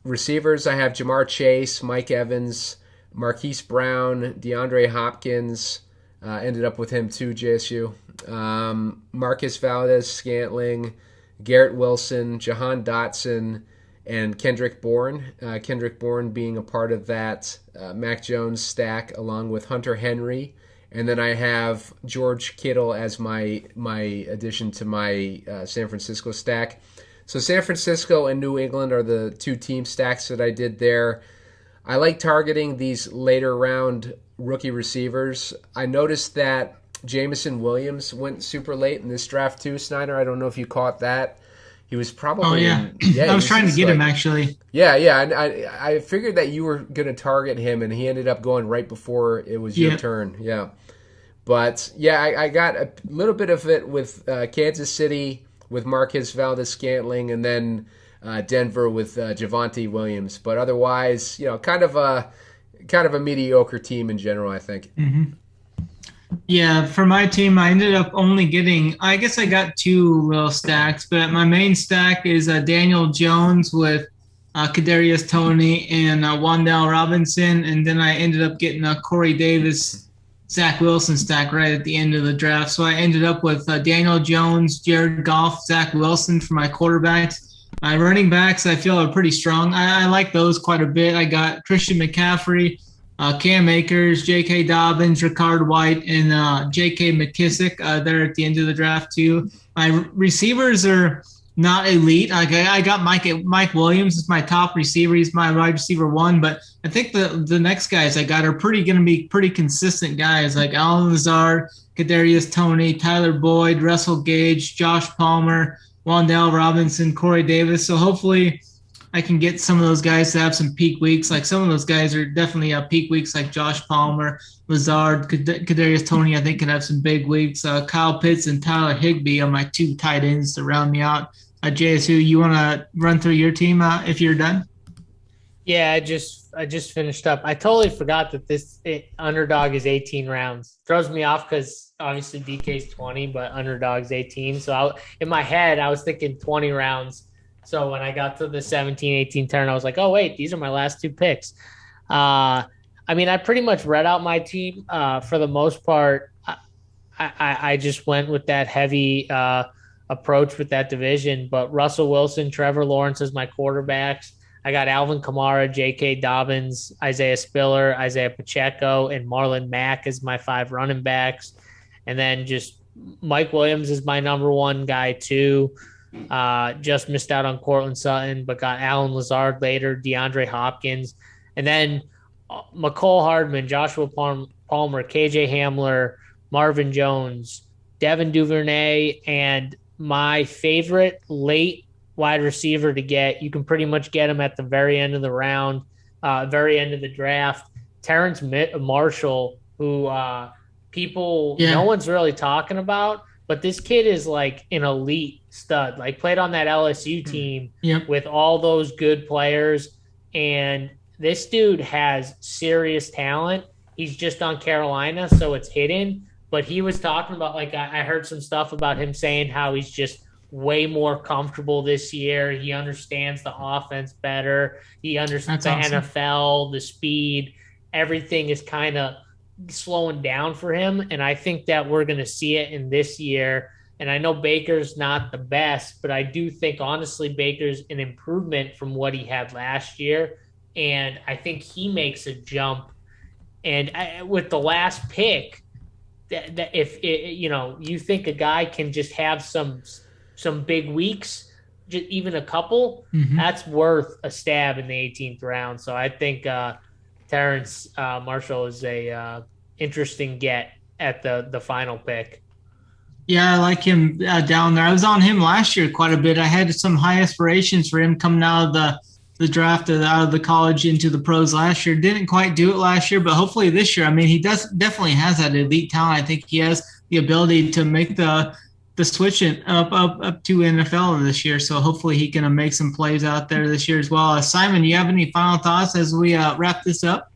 Receivers, I have Jamar Chase, Mike Evans, Marquise Brown, DeAndre Hopkins. Ended up with him too, JSU. Marcus Valdez-Scantling, Garrett Wilson, Jahan Dotson, and Kendrick Bourne. Kendrick Bourne being a part of that Mac Jones stack along with Hunter Henry. And then I have George Kittle as my addition to my San Francisco stack. So San Francisco and New England are the two team stacks that I did there. I like targeting these later round rookie receivers. I noticed that Jameson Williams went super late in this draft too, Snyder. I don't know if you caught that. He was probably... Oh, yeah. I was trying to get him, actually. Yeah. I figured that you were going to target him, and he ended up going right before it was your turn. Yeah. But, yeah, I got a little bit of it with Kansas City, with Marquez Valdez-Scantling, and then Denver with Javonte Williams. But otherwise, kind of a mediocre team in general, I think. Mm-hmm. Yeah, for my team, I ended up only getting, I guess I got two little stacks, but my main stack is Daniel Jones with Kadarius Toney and Wan'Dale Robinson, and then I ended up getting Corey Davis, Zach Wilson stack right at the end of the draft. So I ended up with Daniel Jones, Jared Goff, Zach Wilson for my quarterbacks. My running backs, I feel, are pretty strong. I like those quite a bit. I got Christian McCaffrey, Cam Akers, Jk Dobbins, Ricard White, and J.K. McKissick there at the end of the draft too. My receivers are not elite. I got Mike Williams as my top receiver. He's my wide receiver one, but I think the next guys I got are going to be pretty consistent guys like Allen Lazard, Kadarius Toney, Tyler Boyd, Russell Gage, Josh Palmer, Wan'Dale Robinson, Corey Davis. So hopefully I can get some of those guys to have some peak weeks. Like some of those guys are definitely peak weeks, like Josh Palmer, Lazard, Kadarius Toney. I think can have some big weeks. Kyle Pitts and Tyler Higbee are my two tight ends to round me out. JSU, you want to run through your team if you're done? Yeah, I just finished up. I totally forgot that underdog is 18 rounds. Throws me off because obviously DK's 20, but underdog's 18. So in my head, I was thinking 20 rounds. So when I got to the 17-18 turn, I was like, oh, wait, these are my last two picks. I mean, I pretty much read out my team for the most part. I just went with that heavy approach with that division. But Russell Wilson, Trevor Lawrence as my quarterbacks. I got Alvin Kamara, Jk Dobbins, Isaiah Spiller, Isaiah Pacheco, and Marlon Mack as my 5 running backs. And then just Mike Williams is my number 1 guy too. Just missed out on Cortland Sutton, but got Allen Lazard later, DeAndre Hopkins. And then McCole Hardman, Joshua Palmer, KJ Hamler, Marvin Jones, Devin Duvernay, and my favorite late wide receiver to get. You can pretty much get him at the very end of the round, very end of the draft. Terence Marshall, who no one's really talking about, but this kid is like an elite stud, like played on that LSU team with all those good players. And this dude has serious talent. He's just on Carolina, so it's hidden. But he was talking about, like, I heard some stuff about him saying how he's just way more comfortable this year. He understands the offense better. He understands the NFL, the speed. Everything is kind of slowing down for him. And I think that we're going to see it in this year. And I know Baker's not the best, but I do think, honestly, Baker's an improvement from what he had last year. And I think he makes a jump. And with the last pick, that if you think a guy can just have some big weeks, just even a couple, that's worth a stab in the 18th round. So I think Terence Marshall is a interesting get at the final pick. Yeah, I like him down there. I was on him last year quite a bit. I had some high aspirations for him coming out of the draft, out of the college into the pros last year. Didn't quite do it last year, but hopefully this year. I mean, he definitely has that elite talent. I think he has the ability to make the switch up to NFL this year. So hopefully he can make some plays out there this year as well. Simon, you have any final thoughts as we wrap this up?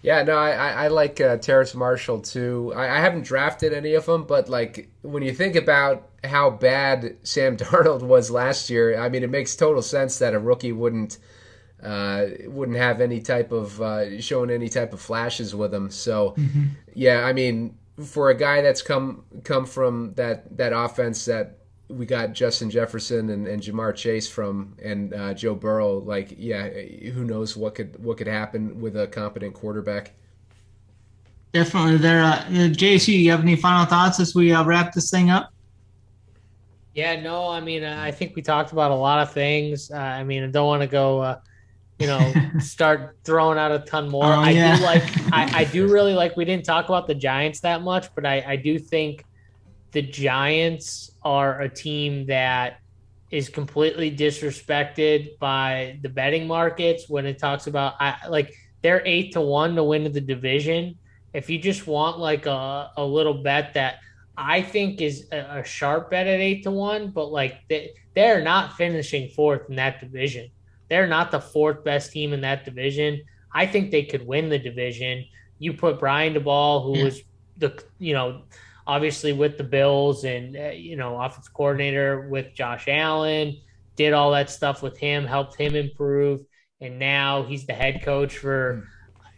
Yeah, no, I like Terrace Marshall too. I haven't drafted any of them, but like when you think about how bad Sam Darnold was last year, I mean, it makes total sense that a rookie wouldn't have any type of showing any type of flashes with him. So, yeah, I mean, for a guy that's come from that offense that we got Justin Jefferson and Jamar Chase from, and Joe Burrow, like, yeah, who knows what could happen with a competent quarterback. Definitely there. JC, you have any final thoughts as we wrap this thing up? Yeah, no, I mean, I think we talked about a lot of things. I mean, I don't want to go, start throwing out a ton more. I do really like, we didn't talk about the Giants that much, but I do think the Giants are a team that is completely disrespected by the betting markets when it talks about, they're 8-1 to win the division. If you just want like a little bet that I think is a sharp bet at 8-1, but like they're not finishing 4th in that division. They're not the 4th best team in that division. I think they could win the division. You put Brian DeBall, who was obviously with the Bills and, offensive coordinator with Josh Allen, did all that stuff with him, helped him improve. And now he's the head coach for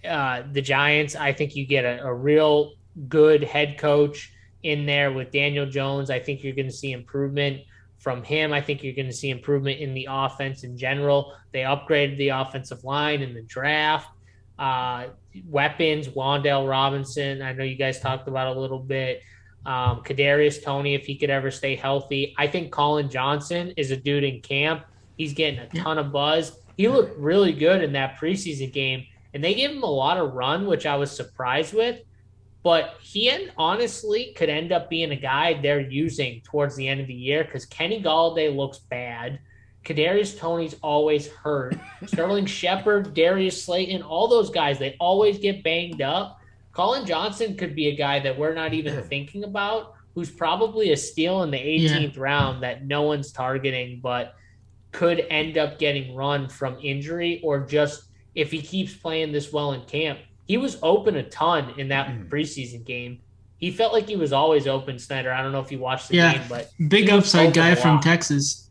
the Giants. I think you get a real good head coach in there with Daniel Jones. I think you're going to see improvement from him. I think you're going to see improvement in the offense in general. They upgraded the offensive line in the draft. Weapons, Wan'Dale Robinson, I know you guys talked about a little bit. Kadarius Toney, if he could ever stay healthy. I think Colin Johnson is a dude in camp. He's getting a ton of buzz. He looked really good in that preseason game, and they gave him a lot of run, which I was surprised with. But he honestly could end up being a guy they're using towards the end of the year because Kenny Galladay looks bad. Kadarius Toney's always hurt. Sterling Shepard, Darius Slayton, all those guys, they always get banged up. Colin Johnson could be a guy that we're not even thinking about, who's probably a steal in the 18th round that no one's targeting, but could end up getting run from injury or just if he keeps playing this well in camp. He was open a ton in that preseason game. He felt like he was always open, Snyder. I don't know if you watched the game, but big upside guy from Texas.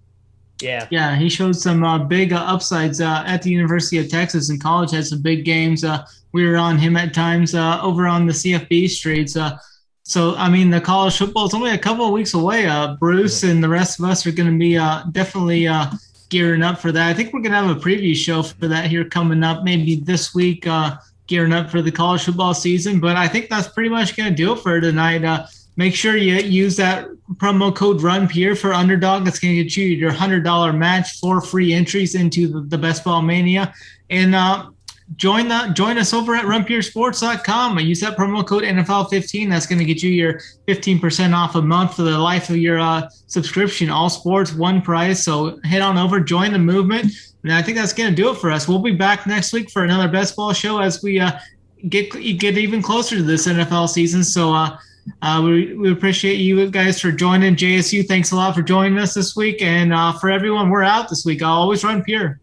Yeah, he showed some big upsides at the University of Texas in college. Had some big games. We were on him at times over on the CFB streets. So, I mean, the college football is only a couple of weeks away. Bruce and the rest of us are going to be definitely gearing up for that. I think we're going to have a preview show for that here coming up, maybe this week, gearing up for the college football season. But I think that's pretty much going to do it for tonight. Make sure you use that promo code RUNPIER for Underdog. That's going to get you your $100 match, 4 free entries into the Best Ball Mania. And join us over at runpiersports.com. Use that promo code NFL15. That's going to get you your 15% off a month for the life of your subscription. All sports, one price. So head on over, join the movement. And I think that's going to do it for us. We'll be back next week for another Best Ball show as we get even closer to this NFL season. So we appreciate you guys for joining. JSU, thanks a lot for joining us this week. And for everyone, we're out this week. I'll always run pure.